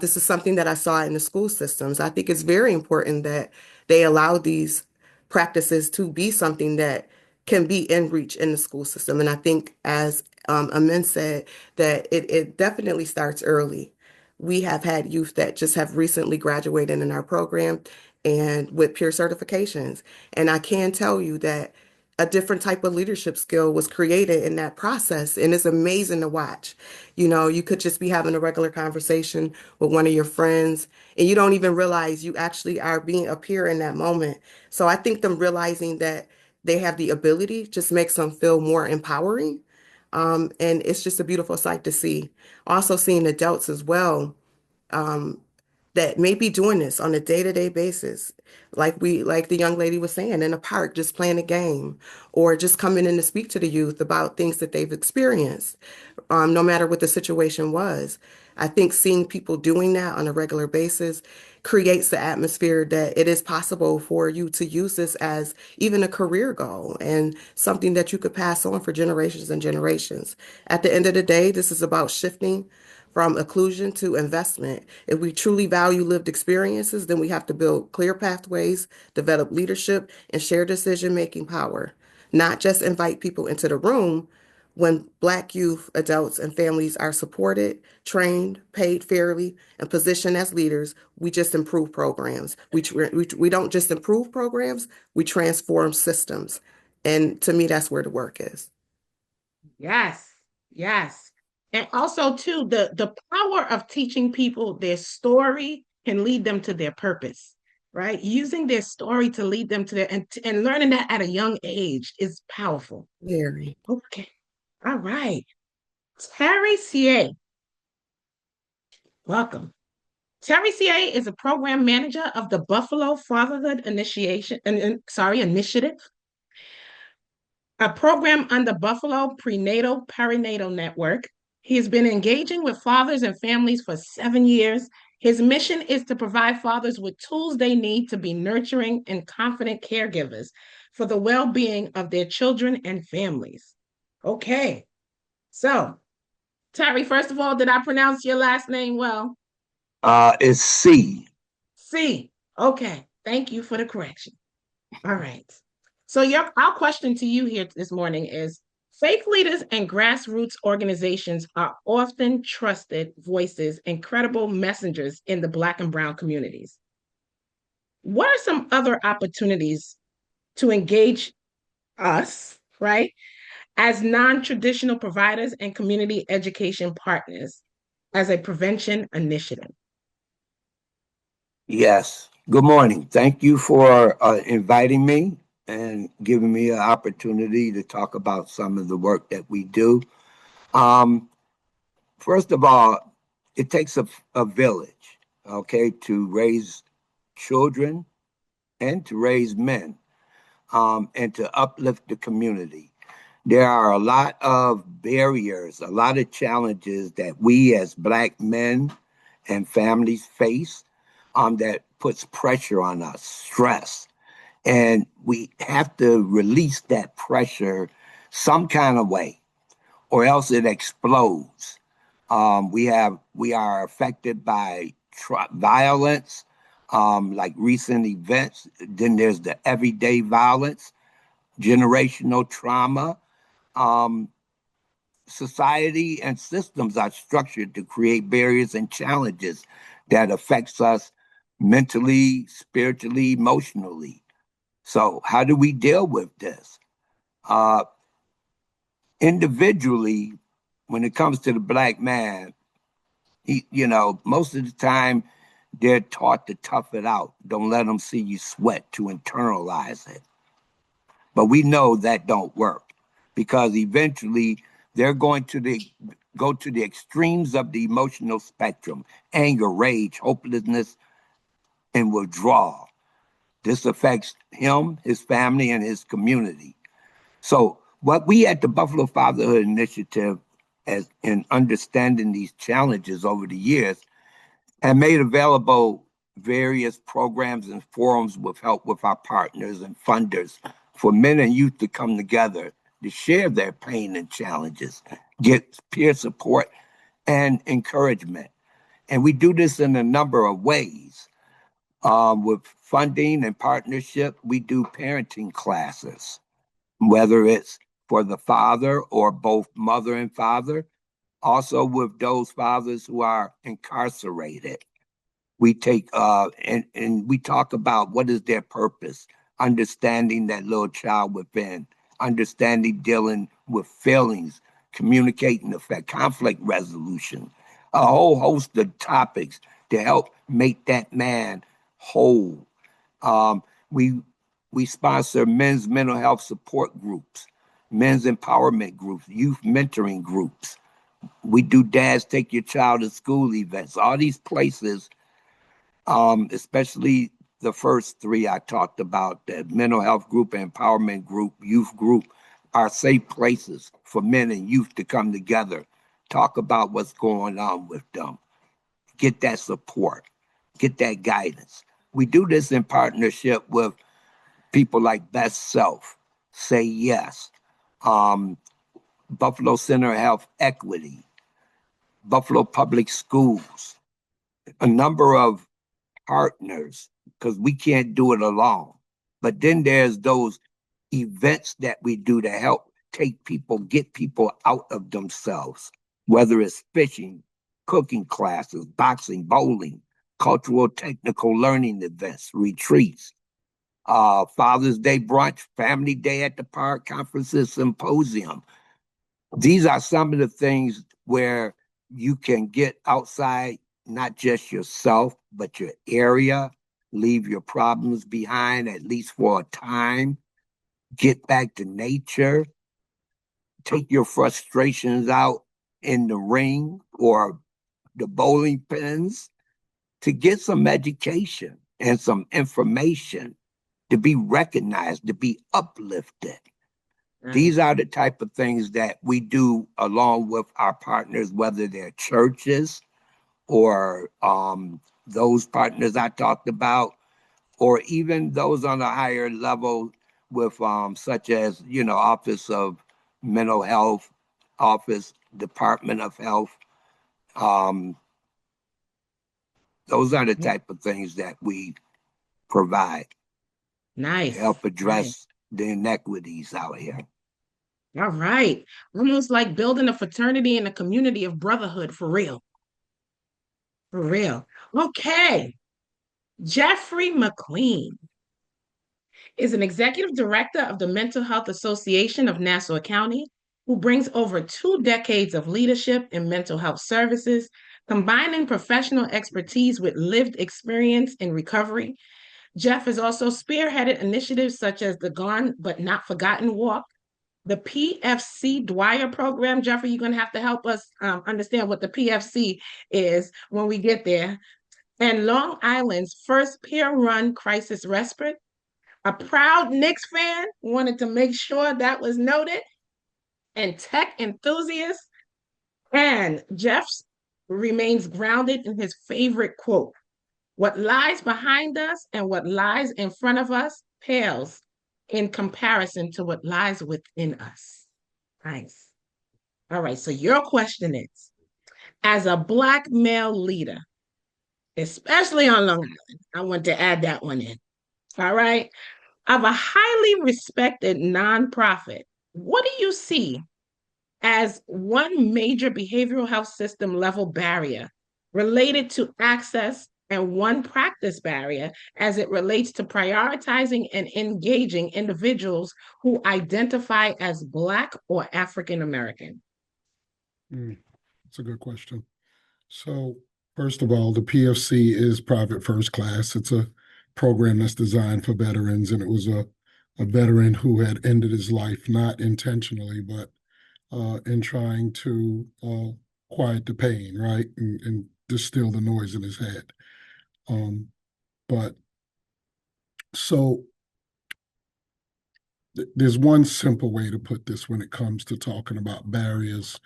E: This is something that I saw in the school systems. I think it's very important that they allow these practices to be something that can be in reach in the school system. And I think, as Amin said, that it definitely starts early. We have had youth that just have recently graduated in our program and with peer certifications. And I can tell you that a different type of leadership skill was created in that process. And it's amazing to watch. You know, you could just be having a regular conversation with one of your friends, and you don't even realize you actually are being a peer in that moment. So I think them realizing that they have the ability just makes them feel more empowering. And it's just a beautiful sight to see. Also seeing adults as well, um, that may be doing this on a day-to-day basis. Like the young lady was saying, in a park, just playing a game or just coming in to speak to the youth about things that they've experienced, no matter what the situation was. I think seeing people doing that on a regular basis creates the atmosphere that it is possible for you to use this as even a career goal and something that you could pass on for generations and generations. At the end of the day, this is about shifting from inclusion to investment. If we truly value lived experiences, then we have to build clear pathways, develop leadership, and share decision-making power, not just invite people into the room. When Black youth, adults, and families are supported, trained, paid fairly, and positioned as leaders, we just improve programs. We don't just improve programs, we transform systems. And to me, that's where the work is.
C: Yes, yes. And also too, the power of teaching people their story can lead them to their purpose, right? Using their story to lead them to their and learning that at a young age is powerful.
E: Very.
C: Okay. All right. Terry Seay, welcome. Terry Seay is a program manager of the Buffalo Fatherhood Initiative, a program under Buffalo Prenatal Perinatal Network. He has been engaging with fathers and families for 7 years. His mission is to provide fathers with tools they need to be nurturing and confident caregivers for the well-being of their children and families. Okay, so Terry, first of all, did I pronounce your last name well?
F: It's C.
C: C. Okay, thank you for the correction. All right. So our question to you here this morning is, faith leaders and grassroots organizations are often trusted voices and credible messengers in the Black and Brown communities. What are some other opportunities to engage us, right, as non-traditional providers and community education partners as a prevention initiative?
F: Yes. Good morning. Thank you for inviting me and giving me an opportunity to talk about some of the work that we do. Um, First of all, it takes a village, okay, to raise children and to raise men, and to uplift the community. There are a lot of barriers, a lot of challenges that we as Black men and families face, that puts pressure on us, stress. And we have to release that pressure some kind of way, or else it explodes. We are affected by violence, like recent events. Then there's the everyday violence, generational trauma. Um, Society and systems are structured to create barriers and challenges that affects us mentally, spiritually, emotionally. So how do we deal with this? Uh, Individually, when it comes to the black man, most of the time they're taught to tough it out. Don't let them see you sweat, to internalize it. But we know that don't work, because eventually they're going to go to the extremes of the emotional spectrum: anger, rage, hopelessness, and withdrawal. This affects him, his family, and his community. So what we at the Buffalo Fatherhood Initiative, as in understanding these challenges over the years, and made available various programs and forums with help with our partners and funders for men and youth to come together to share their pain and challenges, get peer support and encouragement. And we do this in a number of ways. With funding and partnership, we do parenting classes, whether it's for the father or both mother and father. Also with those fathers who are incarcerated, we take and we talk about what is their purpose, understanding that little child within, understanding dealing with feelings, communicating effect, conflict resolution, a whole host of topics to help make that man whole. Um, we we sponsor men's mental health support groups, men's empowerment groups, youth mentoring groups. We do dads take your child to school events. All these places, especially the first three I talked about, the mental health group, empowerment group, youth group, are safe places for men and youth to come together, talk about what's going on with them, get that support, get that guidance. We do this in partnership with people like Best Self, Say Yes, um, Buffalo Center of Health Equity, Buffalo Public Schools, a number of partners, because we can't do it alone. But then there's those events that we do to help get people out of themselves, whether it's fishing, cooking classes, boxing, bowling, cultural technical learning events, retreats, Father's Day brunch, Family Day at the park, conferences, symposium. These are some of the things where you can get outside, not just yourself, but your area, leave your problems behind, at least for a time, get back to nature, take your frustrations out in the ring or the bowling pins, to get some education and some information, to be recognized, to be uplifted. These are the type of things that we do along with our partners, whether they're churches or those partners I talked about, or even those on a higher level with such as, Office of Mental Health, Office, Department of Health. Um, those are the type of things that we provide to help address the inequities out here.
C: All right. Almost like building a fraternity and a community of brotherhood, for real. For real. Okay. Jeffrey McQueen is an executive director of the Mental Health Association of Nassau County, who brings over 2 decades of leadership in mental health services, combining professional expertise with lived experience in recovery. Jeff has also spearheaded initiatives such as the Gone But Not Forgotten Walk, the PFC Dwyer program. Jeffrey, you're going to have to help us understand what the PFC is when we get there. And Long Island's first peer-run crisis respite. A proud Knicks fan, wanted to make sure that was noted, and tech enthusiast. And Jeff remains grounded in his favorite quote: What lies behind us and what lies in front of us pales in comparison to what lies within us. Nice. All right. So your question is, as a Black male leader, especially on Long Island, I want to add that one in. All right. Of a highly respected nonprofit, what do you see as one major behavioral health system level barrier related to access and one practice barrier as it relates to prioritizing and engaging individuals who identify as Black or African American?
G: That's a good question. So, first of all, the PFC is private first class. It's a program that's designed for veterans, and it was a veteran who had ended his life not intentionally, but in trying to quiet the pain, right, and distill the noise in his head. But so there's one simple way to put this when it comes to talking about barriers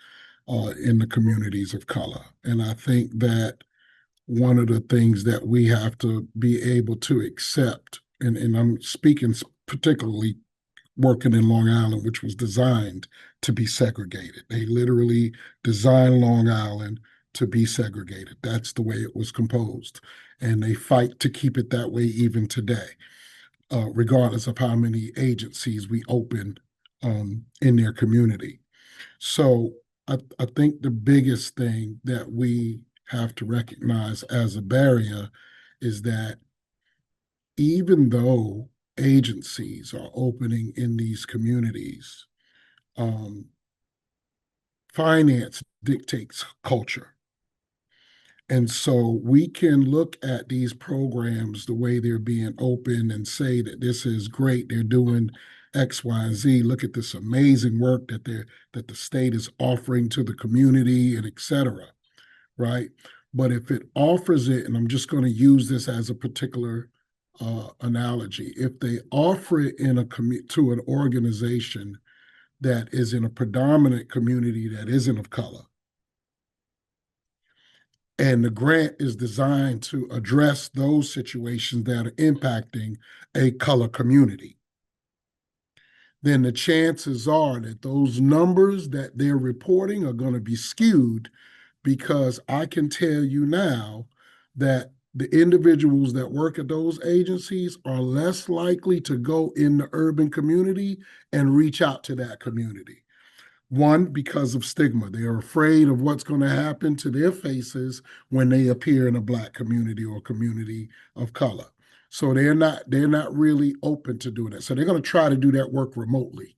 G: in the communities of color. And I think that one of the things that we have to be able to accept, and I'm speaking particularly working in Long Island, which was designed to be segregated. They literally designed Long Island to be segregated. That's the way it was composed. And they fight to keep it that way even today, regardless of how many agencies we open in their community. So I think the biggest thing that we have to recognize as a barrier is that even though agencies are opening in these communities, finance dictates culture. And so we can look at these programs the way they're being opened and say that this is great. They're doing X, Y, and Z. Look at this amazing work that the state is offering to the community and et cetera, right? But if it offers it, and I'm just going to use this as a particular analogy, if they offer it in to an organization that is in a predominant community that isn't of color, and the grant is designed to address those situations that are impacting a color community, then the chances are that those numbers that they're reporting are going to be skewed, because I can tell you now that the individuals that work at those agencies are less likely to go in the urban community and reach out to that community. One, because of stigma. They are afraid of what's going to happen to their faces when they appear in a Black community or community of color. So they're not really open to doing that. So they're going to try to do that work remotely.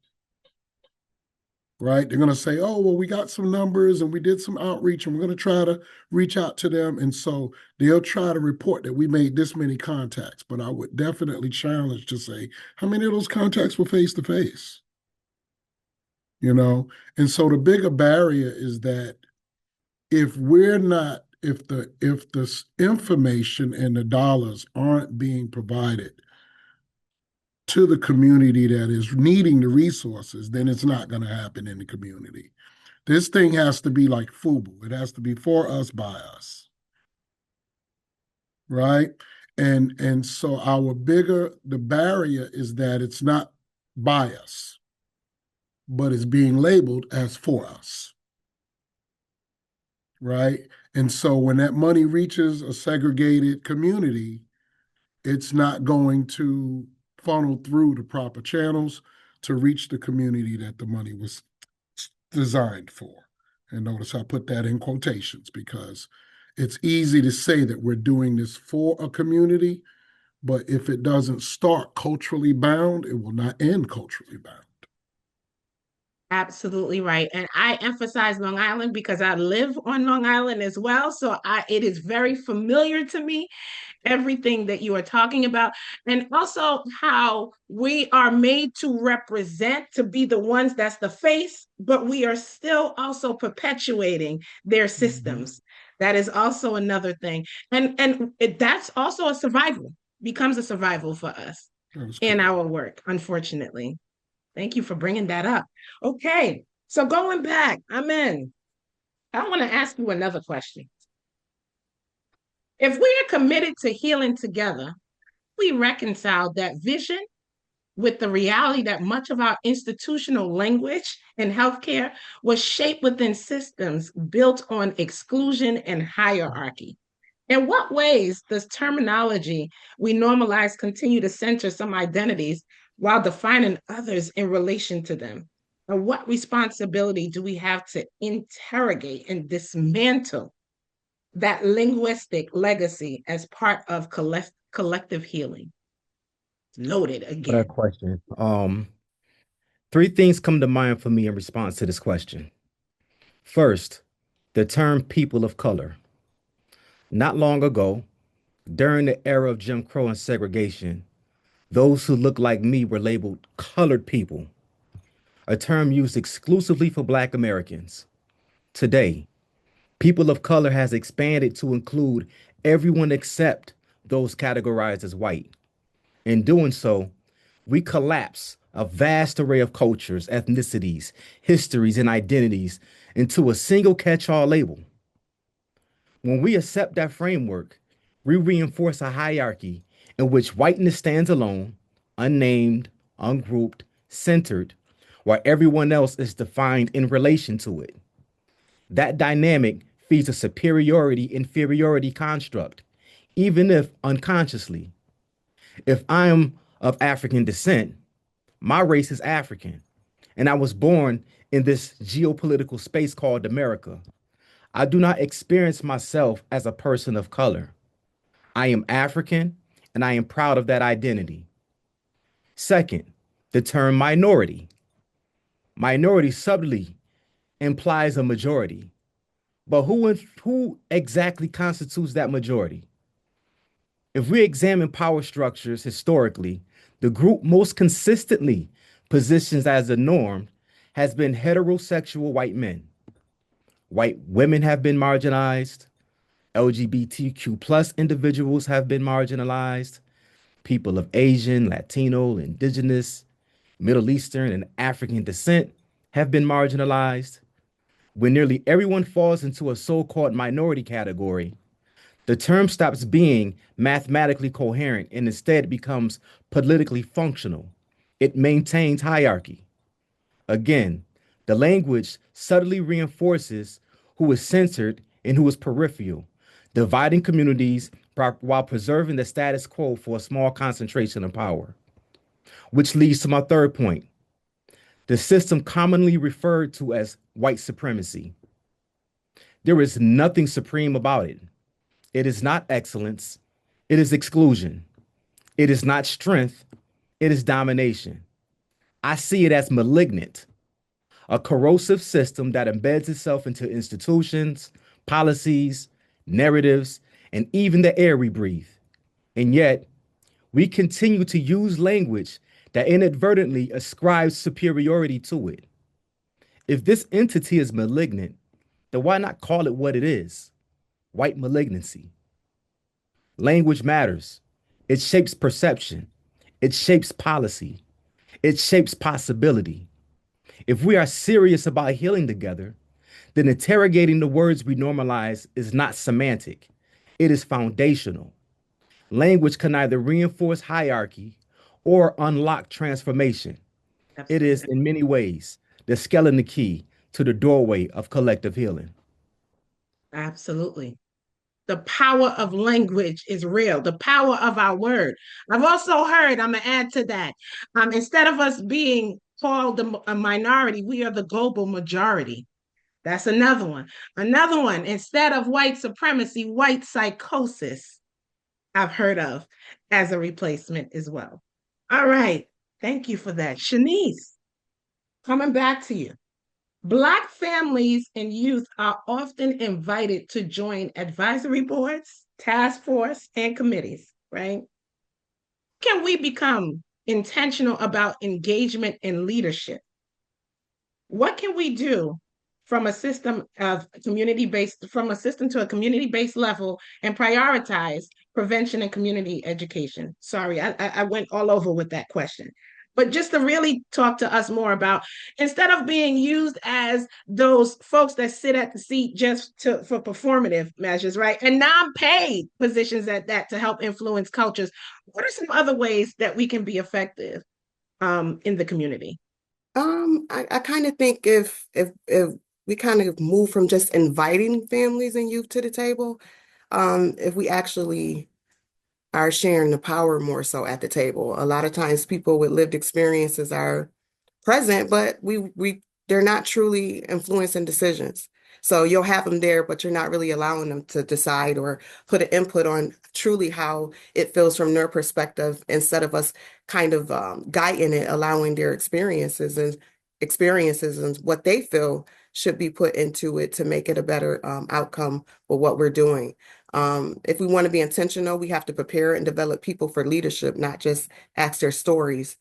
G: Right? They're going to say, oh, well, we got some numbers and we did some outreach and we're going to try to reach out to them. And so they'll try to report that we made this many contacts. But I would definitely challenge to say, how many of those contacts were face to face? You know? And so the bigger barrier is that if the information and the dollars aren't being provided to the community that is needing the resources, then it's not going to happen in the community. This thing has to be like FUBU. It has to be for us, by us. Right? And so the barrier is that it's not by us, but it's being labeled as for us. Right? And so when that money reaches a segregated community, it's not going to funnel through the proper channels to reach the community that the money was designed for. And notice I put that in quotations because it's easy to say that we're doing this for a community, but if it doesn't start culturally bound, it will not end culturally bound.
C: Absolutely right. And I emphasize Long Island because I live on Long Island as well. So it is very familiar to me, everything that you are talking about, and also how we are made to represent, to be the ones that's the face, but we are still also perpetuating their systems. That is also another thing. And that's also becomes a survival for us in our work, unfortunately. Thank you for bringing that up. Okay, so going back, I want to ask you another question. If we are committed to healing together, we reconcile that vision with the reality that much of our institutional language in healthcare was shaped within systems built on exclusion and hierarchy. In what ways does terminology we normalize continue to center some identities while defining others in relation to them? And what responsibility do we have to interrogate and dismantle that linguistic legacy as part of collective healing? Loaded
D: For that
C: again.
D: question. Three things come to mind for me in response to this question. First, the term people of color. Not long ago, during the era of Jim Crow and segregation, those who looked like me were labeled colored people, a term used exclusively for Black Americans. Today, people of color has expanded to include everyone except those categorized as white. In doing so, we collapse a vast array of cultures, ethnicities, histories, and identities into a single catch all label. When we accept that framework, we reinforce a hierarchy in which whiteness stands alone, unnamed, ungrouped, centered, while everyone else is defined in relation to it. That dynamic feeds a superiority inferiority construct, even if unconsciously. If I am of African descent, my race is African, and I was born in this geopolitical space called America. I do not experience myself as a person of color. I am African, and I am proud of that identity. Second, the term minority. Minority subtly implies a majority, but who exactly constitutes that majority? If we examine power structures historically, the group most consistently positions as the norm has been heterosexual white men. White women have been marginalized. LGBTQ plus individuals have been marginalized. People of Asian, Latino, Indigenous, Middle Eastern, and African descent have been marginalized. When nearly everyone falls into a so called minority category, the term stops being mathematically coherent and instead becomes politically functional. It maintains hierarchy. Again, the language subtly reinforces who is censored and who is peripheral, dividing communities while preserving the status quo for a small concentration of power. Which leads to my third point, the system commonly referred to as white supremacy. There is nothing supreme about it. It is not excellence, it is exclusion. It is not strength, it is domination. I see it as malignant, a corrosive system that embeds itself into institutions, policies, narratives, and even the air we breathe. And yet, we continue to use language that inadvertently ascribes superiority to it. If this entity is malignant, then why not call it what it is? White malignancy. Language matters. It shapes perception. It shapes policy. It shapes possibility. If we are serious about healing together, then interrogating the words we normalize is not semantic. It is foundational. Language can either reinforce hierarchy or unlock transformation. It is,
C: Absolutely.
D: in many ways, the skeleton key to the doorway of collective healing.
C: Absolutely. The power of language is real, the power of our word. I've also heard, I'm going to add to that, instead of us being called a minority, we are the global majority. That's another one. Another one, instead of white supremacy, white psychosis, I've heard of as a replacement as well. All right. Thank you for that. Shanice, coming back to you. Black families and youth are often invited to join advisory boards, task force, and committees, right? Can we become intentional about engagement and leadership? What can we do from a system of community-based, from a system to a community-based level and prioritize prevention and community education? Sorry, I went all over with that question. but just to really talk to us more about, instead of being used as those folks that sit at the seat just for performative measures, right? And non-paid positions at that to help influence cultures. What are some other ways that we can be effective in the community?
E: I kind of think if we kind of move from just inviting families and youth to the table, if we actually are sharing the power more so at the table. A lot of times people with lived experiences are present, but we they're not truly influencing decisions. So you'll have them there, but you're not really allowing them to decide or put an input on truly how it feels from their perspective, instead of us kind of guiding it, allowing their experiences and what they feel should be put into it to make it a better outcome for what we're doing. If we want to be intentional, we have to prepare and develop people for leadership, not just ask their stories.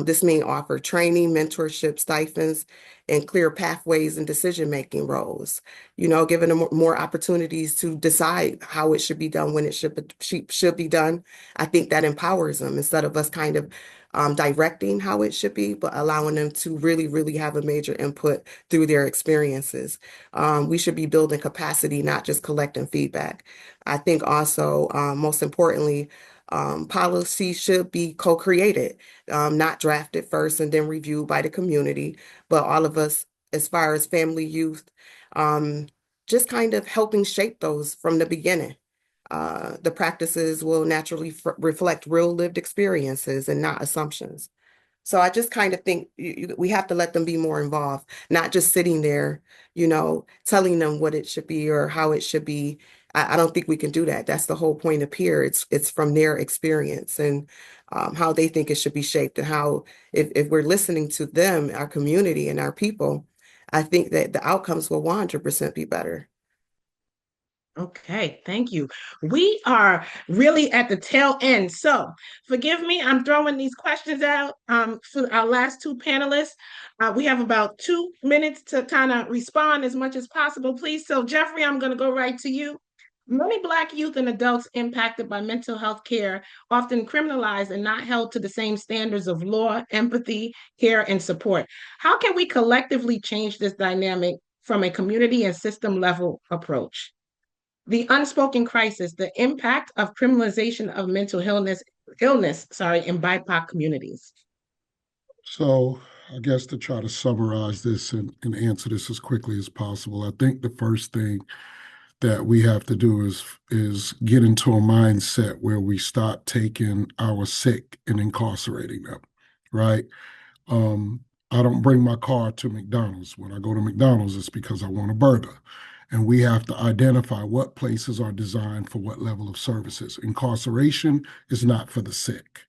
E: This means offer training, mentorship, stipends, and clear pathways and decision-making roles. Giving them more opportunities to decide how it should be done, when it should be done. I think that empowers them, instead of us kind of directing how it should be, but allowing them to really, really have a major input through their experiences. We should be building capacity, not just collecting feedback. I think also, most importantly, policy should be co-created, not drafted first and then reviewed by the community, but all of us, as far as family, youth, just kind of helping shape those from the beginning. The practices will naturally reflect real lived experiences and not assumptions. So I just kind of think we have to let them be more involved, not just sitting there, telling them what it should be or how it should be. I don't think we can do that. That's the whole point of peer. It's from their experience and how they think it should be shaped, and how if we're listening to them, our community and our people, I think that the outcomes will 100% be better.
C: Okay, thank you. We are really at the tail end. So forgive me, I'm throwing these questions out for our last two panelists. We have about 2 minutes to kind of respond as much as possible, please. So Jeffrey, I'm going to go right to you. Many Black youth and adults impacted by mental health care often criminalized and not held to the same standards of law, empathy, care, and support. How can we collectively change this dynamic from a community and system level approach? The unspoken crisis, the impact of criminalization of mental illness, in BIPOC communities.
G: So I guess to try to summarize this and answer this as quickly as possible, I think the first thing that we have to do is get into a mindset where we start taking our sick and incarcerating them, right? I don't bring my car to McDonald's. When I go to McDonald's, it's because I want a burger. And we have to identify what places are designed for what level of services. Incarceration is not for the sick,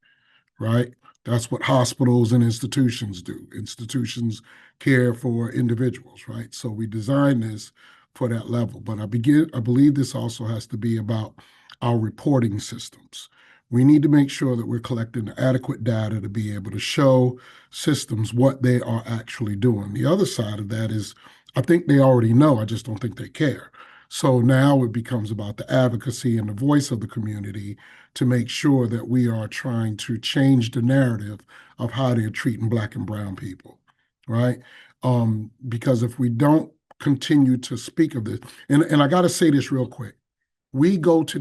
G: right? That's what hospitals and institutions do. Institutions care for individuals, right? So we design this for that level. But I believe this also has to be about our reporting systems. We need to make sure that we're collecting adequate data to be able to show systems what they are actually doing. The other side of that is, I think they already know, I just don't think they care. So now it becomes about the advocacy and the voice of the community to make sure that we are trying to change the narrative of how they're treating Black and brown people, right? Because if we don't continue to speak of this, and I got to say this real quick, we go to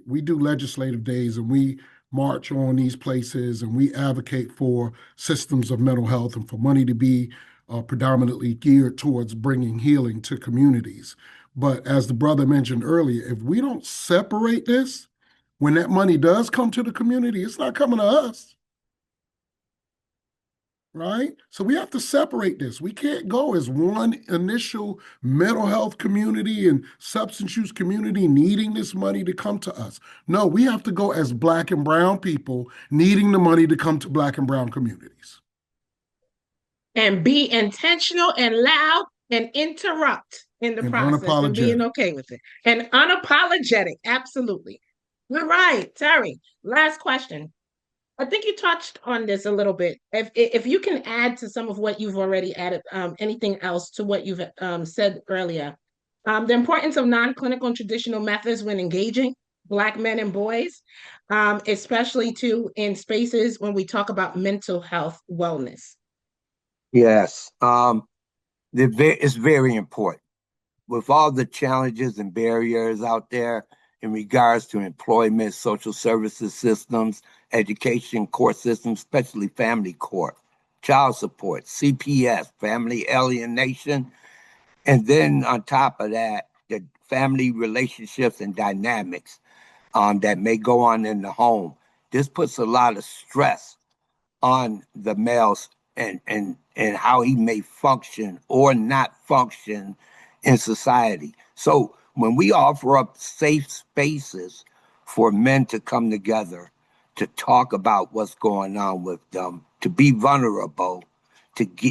G: we do legislative days and we march on these places and we advocate for systems of mental health and for money to be predominantly geared towards bringing healing to communities. But as the brother mentioned earlier, if we don't separate this, when that money does come to the community, it's not coming to us. Right? So we have to separate this. We can't go as one initial mental health community and substance use community needing this money to come to us. No, we have to go as Black and brown people needing the money to come to Black and brown communities.
C: And be intentional and loud and interrupt in the process and being okay with it. And unapologetic, absolutely. All right, Terry, last question. I think you touched on this a little bit. If you can add to some of what you've already added, anything else to what you've said earlier, the importance of non-clinical and traditional methods when engaging Black men and boys, especially too in spaces when we talk about mental health wellness.
F: Yes, it's very important. With all the challenges and barriers out there in regards to employment, social services systems, education court systems, especially family court, child support, CPS, family alienation, and then on top of that, the family relationships and dynamics that may go on in the home. This puts a lot of stress on the males and how he may function or not function in society. So when we offer up safe spaces for men to come together to talk about what's going on with them, to be vulnerable,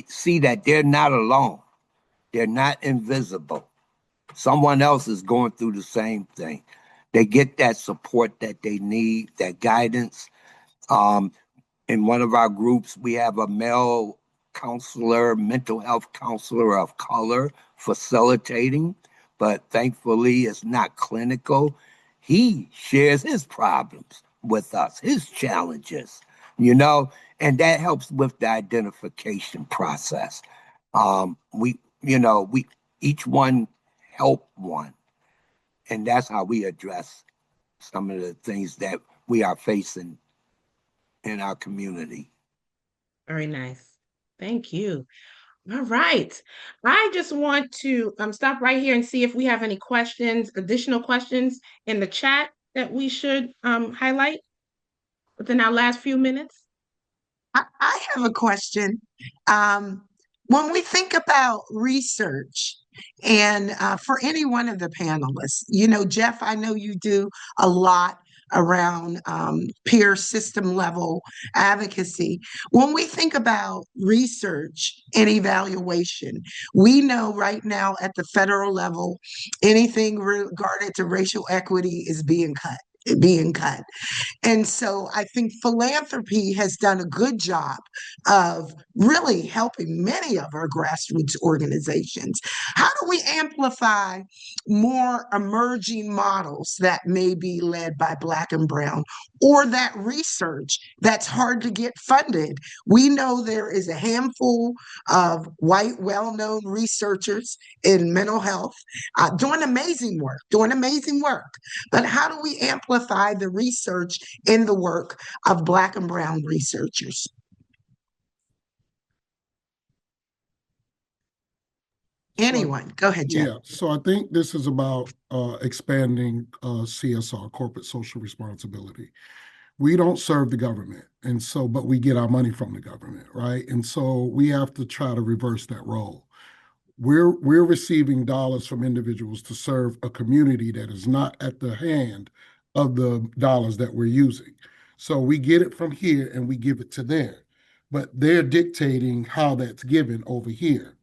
F: see that they're not alone, they're not invisible. Someone else is going through the same thing. They get that support that they need, that guidance. Um, in one of our groups, we have a male counselor, mental health counselor of color facilitating, but thankfully it's not clinical. He shares his problems with us, his challenges, you know, and that helps with the identification process. We each one help one, and that's how we address some of the things that we are facing in our community.
C: Very nice. Thank you. All right. I just want to stop right here and see if we have any questions, additional questions in the chat that we should highlight within our last few minutes.
A: I have a question. Um, when we think about research, and for any one of the panelists, Jeff, I know you do a lot around peer system level advocacy. When we think about research and evaluation, we know right now at the federal level, anything regarded to racial equity is being cut. And so I think philanthropy has done a good job of really helping many of our grassroots organizations. How do we amplify more emerging models that may be led by Black and Brown or that research that's hard to get funded? We know there is a handful of white, well known researchers in mental health doing amazing work. But how do we amplify the research in the work of Black and Brown researchers? Anyone? Go ahead, Jeff.
G: Yeah, so I think this is about expanding CSR, corporate social responsibility. We don't serve the government, and so, but we get our money from the government, right? And so we have to try to reverse that role. We're receiving dollars from individuals to serve a community that is not at the hand of the dollars that we're using. So we get it from here and we give it to there, but they're dictating how that's given over here,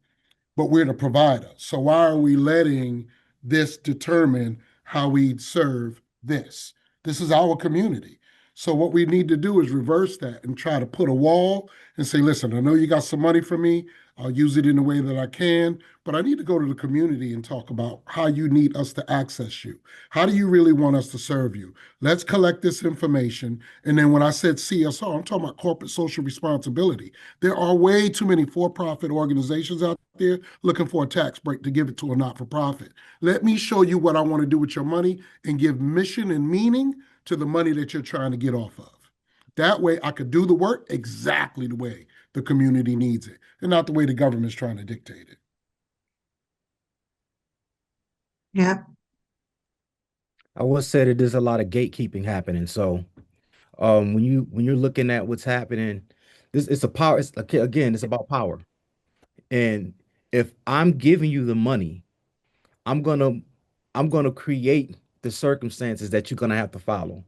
G: but we're the provider. So why are we letting this determine how we serve this? This is our community. So what we need to do is reverse that and try to put a wall and say, listen, I know you got some money for me. I'll use it in the way that I can, but I need to go to the community and talk about how you need us to access you. How do you really want us to serve you? Let's collect this information. And then when I said CSR, I'm talking about corporate social responsibility. There are way too many for-profit organizations out there looking for a tax break to give it to a not-for-profit. Let me show you what I want to do with your money and give mission and meaning to the money that you're trying to get off of. That way I could do the work exactly the way the community needs it and not the way the government's trying to dictate it.
A: Yeah.
D: I will say that there's a lot of gatekeeping happening. So when you're looking at what's happening, this it's a power. It's, again, it's about power. And if I'm giving you the money, I'm gonna I'm gonna create the circumstances that you're gonna have to follow.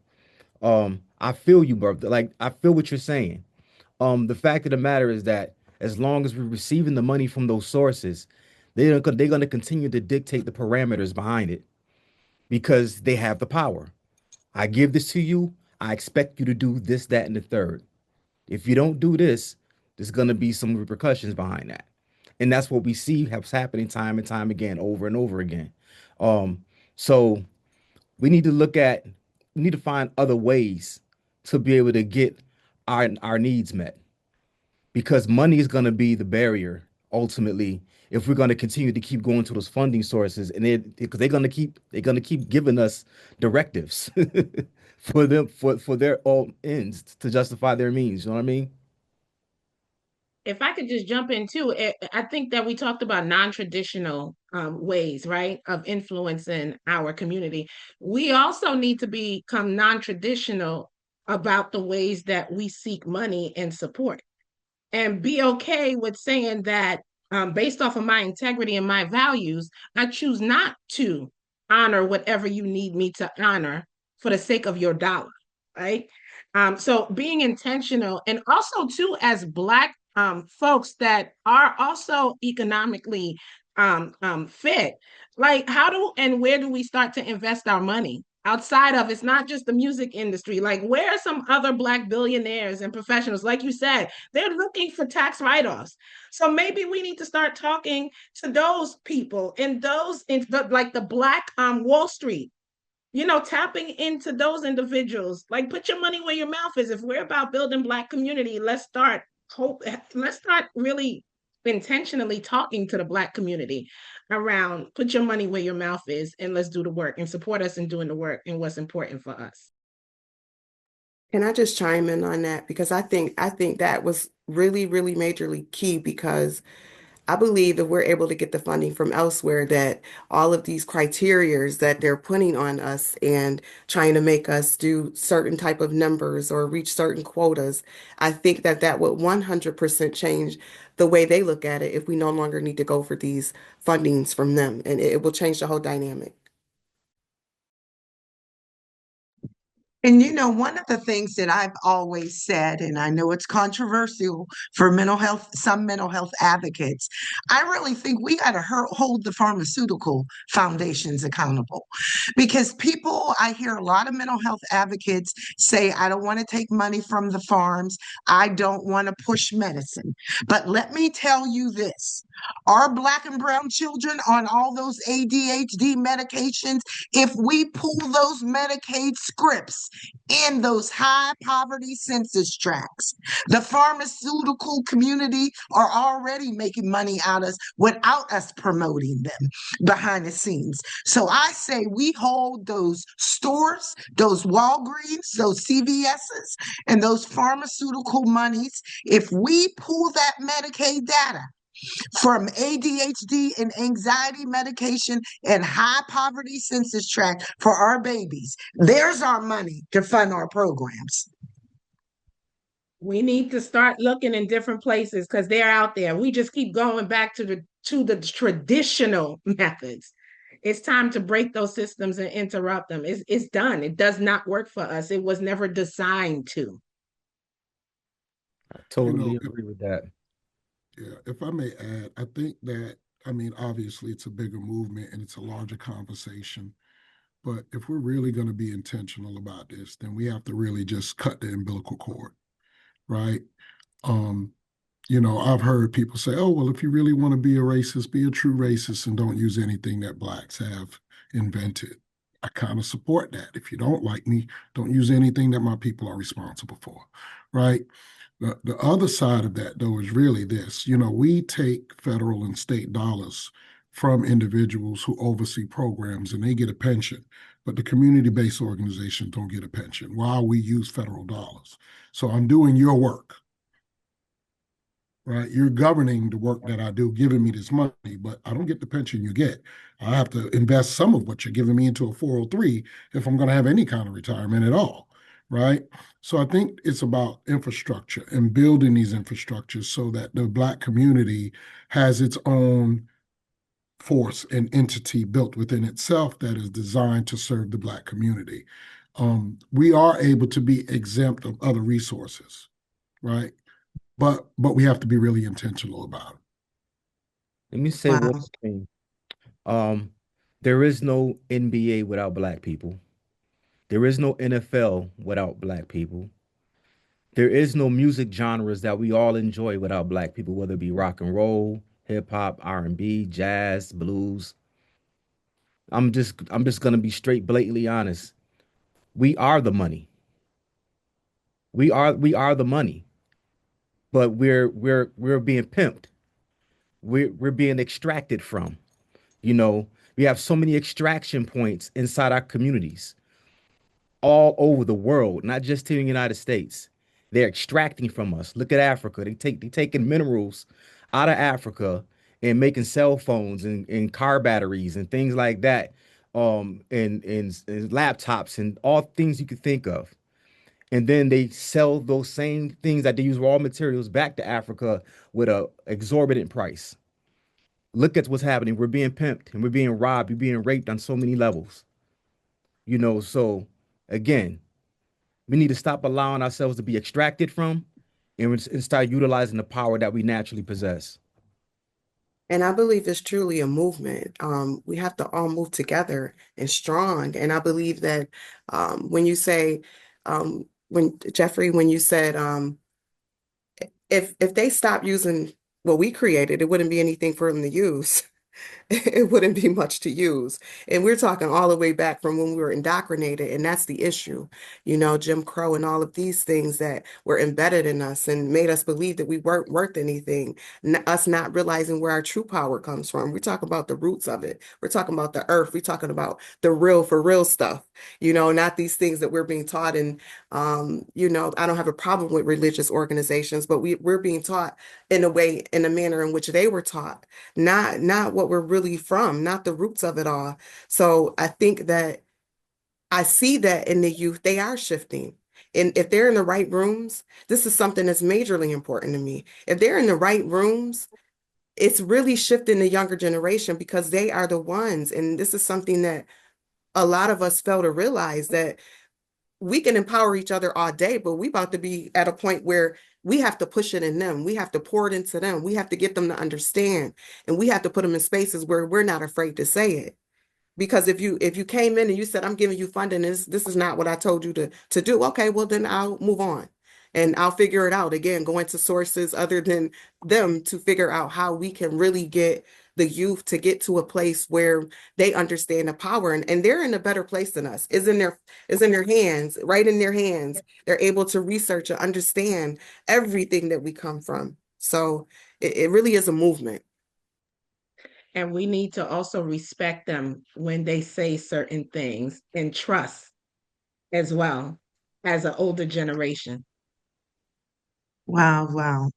D: I feel you, bro. Like I feel what you're saying. The fact of the matter is that as long as we're receiving the money from those sources, they're gonna continue to dictate the parameters behind it because they have the power. I give this to you. I expect you to do this, that, and the third. If you don't do this, there's gonna be some repercussions behind that. And that's what we see has happening time and time again, over and over again. Um, so we need to look at need to find other ways to be able to get our needs met, because money is going to be the barrier ultimately if we're going to continue to keep going to those funding sources, and because they're going to keep giving us directives for their own ends to justify their means. You know what I mean?
C: If I could just jump in too, I think that we talked about non-traditional ways, right, of influencing our community. We also need to become non-traditional about the ways that we seek money and support, and be okay with saying that, based off of my integrity and my values, I choose not to honor whatever you need me to honor for the sake of your dollar, right? So being intentional, and also too, as Black folks that are also economically fit, like how do and where do we start to invest our money? Outside of, it's not just the music industry. Like, where are some other Black billionaires and professionals? Like you said, they're looking for tax write-offs. So maybe we need to start talking to those people in those, like the Black Wall Street, tapping into those individuals. Like, put your money where your mouth is. If we're about building Black community, let's start really intentionally talking to the Black community around, put your money where your mouth is, and let's do the work and support us in doing the work and what's important for us.
E: Can I just chime in on that? Because I think that was really, really majorly key, because I believe if we're able to get the funding from elsewhere, that all of these criterias that they're putting on us and trying to make us do certain type of numbers or reach certain quotas, I think that that would 100% change the way they look at it if we no longer need to go for these fundings from them, and it will change the whole dynamic.
A: And one of the things that I've always said, and I know it's controversial for some mental health advocates, I really think we got to hold the pharmaceutical foundations accountable, because I hear a lot of mental health advocates say, I don't want to take money from the farms. I don't want to push medicine. But let me tell you this, our Black and brown children on all those ADHD medications, if we pull those Medicaid scripts in those high poverty census tracts, the pharmaceutical community are already making money out of us without us promoting them behind the scenes. So I say we hold those stores, those Walgreens, those CVS's, and those pharmaceutical monies. If we pull that Medicaid data from ADHD and anxiety medication and high poverty census tract for our babies, there's our money to fund our programs.
C: We need to start looking in different places because they're out there. We just keep going back to the traditional methods. It's time to break those systems and interrupt them. It's done. It does not work for us. It was never designed to.
D: I
G: You know,
D: totally
G: if,
D: agree with that.
G: yeah, if I may add, I think that, I mean, obviously it's a bigger movement and it's a larger conversation. But if we're really going to be intentional about this, then we have to really just cut the umbilical cord, right? Um, I've heard people say, oh, well, if you really want to be a racist, be a true racist and don't use anything that Blacks have invented. I kind of support that. If you don't like me, don't use anything that my people are responsible for, right? The other side of that, though, is really this. We take federal and state dollars from individuals who oversee programs and they get a pension, but the community-based organizations don't get a pension while we use federal dollars. So I'm doing your work, right? You're governing the work that I do, giving me this money, but I don't get the pension you get. I have to invest some of what you're giving me into a 403 if I'm going to have any kind of retirement at all, right? So I think it's about infrastructure and building these infrastructures so that the Black community has its own force and entity built within itself that is designed to serve the Black community. We are able to be exempt of other resources, right? But we have to be really intentional about it.
D: Let me say one
A: Wow.
D: thing. Um, there is no NBA without Black people. There is no NFL without Black people. There is no music genres that we all enjoy without Black people, whether it be rock and roll, hip hop, R&B, jazz, blues. I'm just gonna be straight blatantly honest. We are the money. We are the money, but we're being pimped. We're being extracted from. You know, we have so many extraction points inside our communities all over the world, not just in the United States. They're extracting from us. Look at Africa. They taking minerals out of Africa and making cell phones and car batteries and things like that, and laptops and all things you could think of. And then they sell those same things that they use raw materials back to Africa with a exorbitant price. Look at what's happening. We're being pimped and we're being robbed. We're being raped on so many levels. So again, we need to stop allowing ourselves to be extracted from and start utilizing the power that we naturally possess.
E: And I believe it's truly a movement. We have to all move together and strong. And I believe that when you say, when Jeffrey, when you said, if they stop using what we created, it wouldn't be anything for them to use. It wouldn't be much to use. And we're talking all the way back from when we were indoctrinated, and that's the issue. Jim Crow and all of these things that were embedded in us and made us believe that we weren't worth anything, us not realizing where our true power comes from. We're talking about the roots of it. We're talking about the earth. We're talking about the real for real stuff, not these things that we're being taught. And, I don't have a problem with religious organizations, but we're being taught in a manner in which they were taught, not what we're really from, not the roots of it all. So I think that I see that in the youth, they are shifting. And if they're in the right rooms, this is something that's majorly important to me. If they're in the right rooms, it's really shifting the younger generation because they are the ones. And this is something that a lot of us fail to realize, that we can empower each other all day, but we about to be at a point where we have to push it in them. We have to pour it into them. We have to get them to understand, and we have to put them in spaces where we're not afraid to say it. Because if you came in and you said, I'm giving you funding, this is not what I told you to do. Okay, well then I'll move on and I'll figure it out. Again, going to sources other than them to figure out how we can really get the youth to get to a place where they understand the power, and they're in a better place than us. Is in their hands, right in their hands. They're able to research and understand everything that we come from. So it really is a movement.
C: And we need to also respect them when they say certain things and trust as well as an older generation.
A: Wow, wow.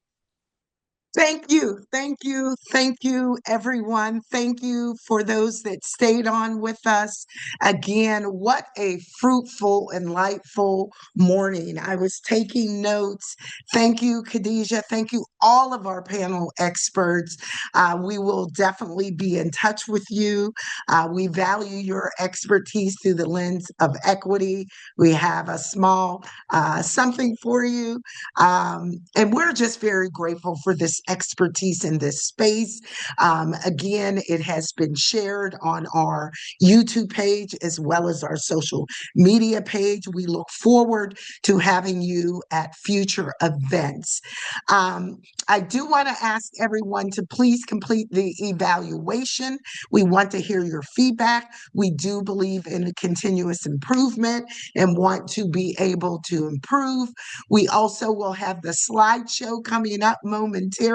A: Thank you. Thank you. Thank you, everyone. Thank you for those that stayed on with us. Again, what a fruitful, enlightful morning. I was taking notes. Thank you, Khadijah. Thank you, all of our panel experts. We will definitely be in touch with you. We value your expertise through the lens of equity. We have a small something for you. And we're just very grateful for this expertise in this space. Again, it has been shared on our YouTube page as well as our social media page. We look forward to having you at future events. I do want to ask everyone to please complete the evaluation. We want to hear your feedback. We do believe in a continuous improvement and want to be able to improve. We also will have the slideshow coming up momentarily.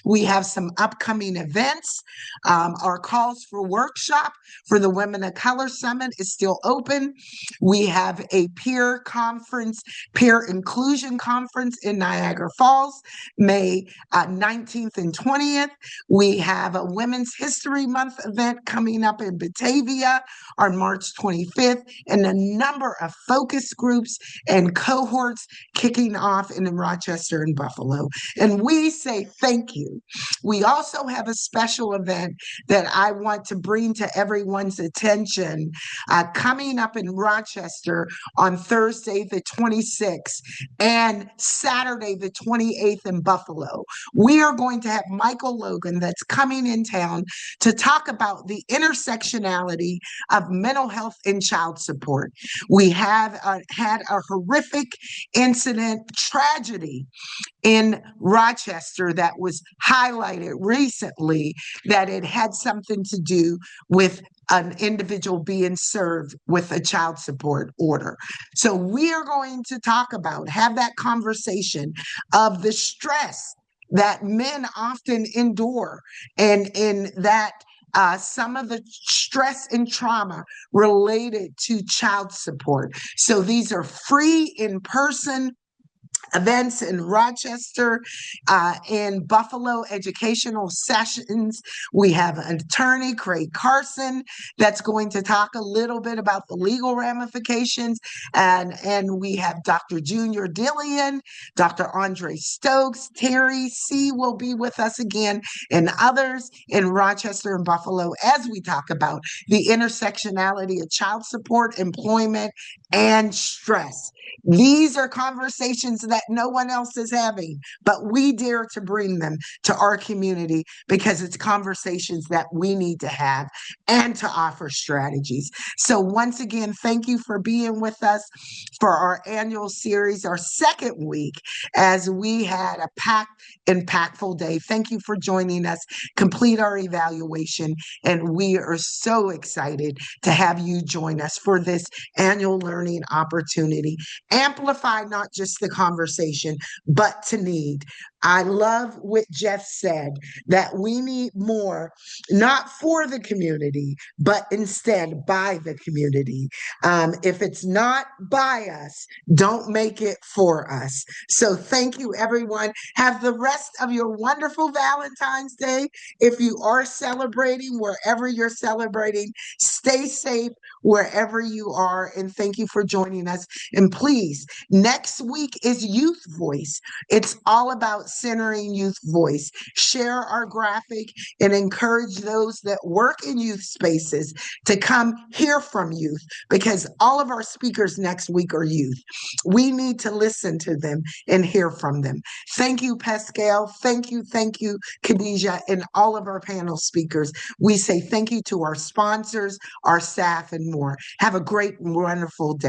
A: We have some upcoming events. Our calls for workshop for the Women of Color Summit is still open. We have a peer conference, peer inclusion conference in Niagara Falls, May 19th and 20th. We have a Women's History Month event coming up in Batavia on March 25th, and a number of focus groups and cohorts kicking off in Rochester and Buffalo. And we say thank you. We also have a special event that I want to bring to everyone's attention coming up in Rochester on Thursday, the 26th, and Saturday, the 28th in Buffalo. We are going to have Michael Logan that's coming in town to talk about the intersectionality of mental health and child support. We have had a horrific incident, tragedy in Rochester Rochester that was highlighted recently that it had something to do with an individual being served with a child support order. So we are going to have that conversation of the stress that men often endure, and in that some of the stress and trauma related to child support. So these are free in-person events in Rochester, in Buffalo, educational sessions. We have an attorney, Craig Carson, that's going to talk a little bit about the legal ramifications. And we have Dr. Junior Dillian, Dr. Andre Stokes, Terry Seay will be with us again, and others in Rochester and Buffalo as we talk about the intersectionality of child support, employment, and stress. These are conversations that no one else is having, but we dare to bring them to our community because it's conversations that we need to have and to offer strategies. So once again, thank you for being with us for our annual series, our second week, as we had a packed, impactful day. Thank you for joining us, complete our evaluation, and we are so excited to have you join us for this annual learning opportunity. Amplify not just the conversation, but to need. I love what Jeff said, that we need more, not for the community, but instead by the community. If it's not by us, don't make it for us. So thank you, everyone. Have the rest of your wonderful Valentine's Day. If you are celebrating, wherever you're celebrating, stay safe wherever you are. And thank you for joining us. And please, next week is Youth Voice. It's all about centering youth voice. Share our graphic and encourage those that work in youth spaces to come hear from youth, because all of our speakers next week are youth. We need to listen to them and hear from them. Thank you, Pascale. Thank you, Khadijah, and all of our panel speakers. We say thank you to our sponsors, our staff, and more. Have a great, wonderful day.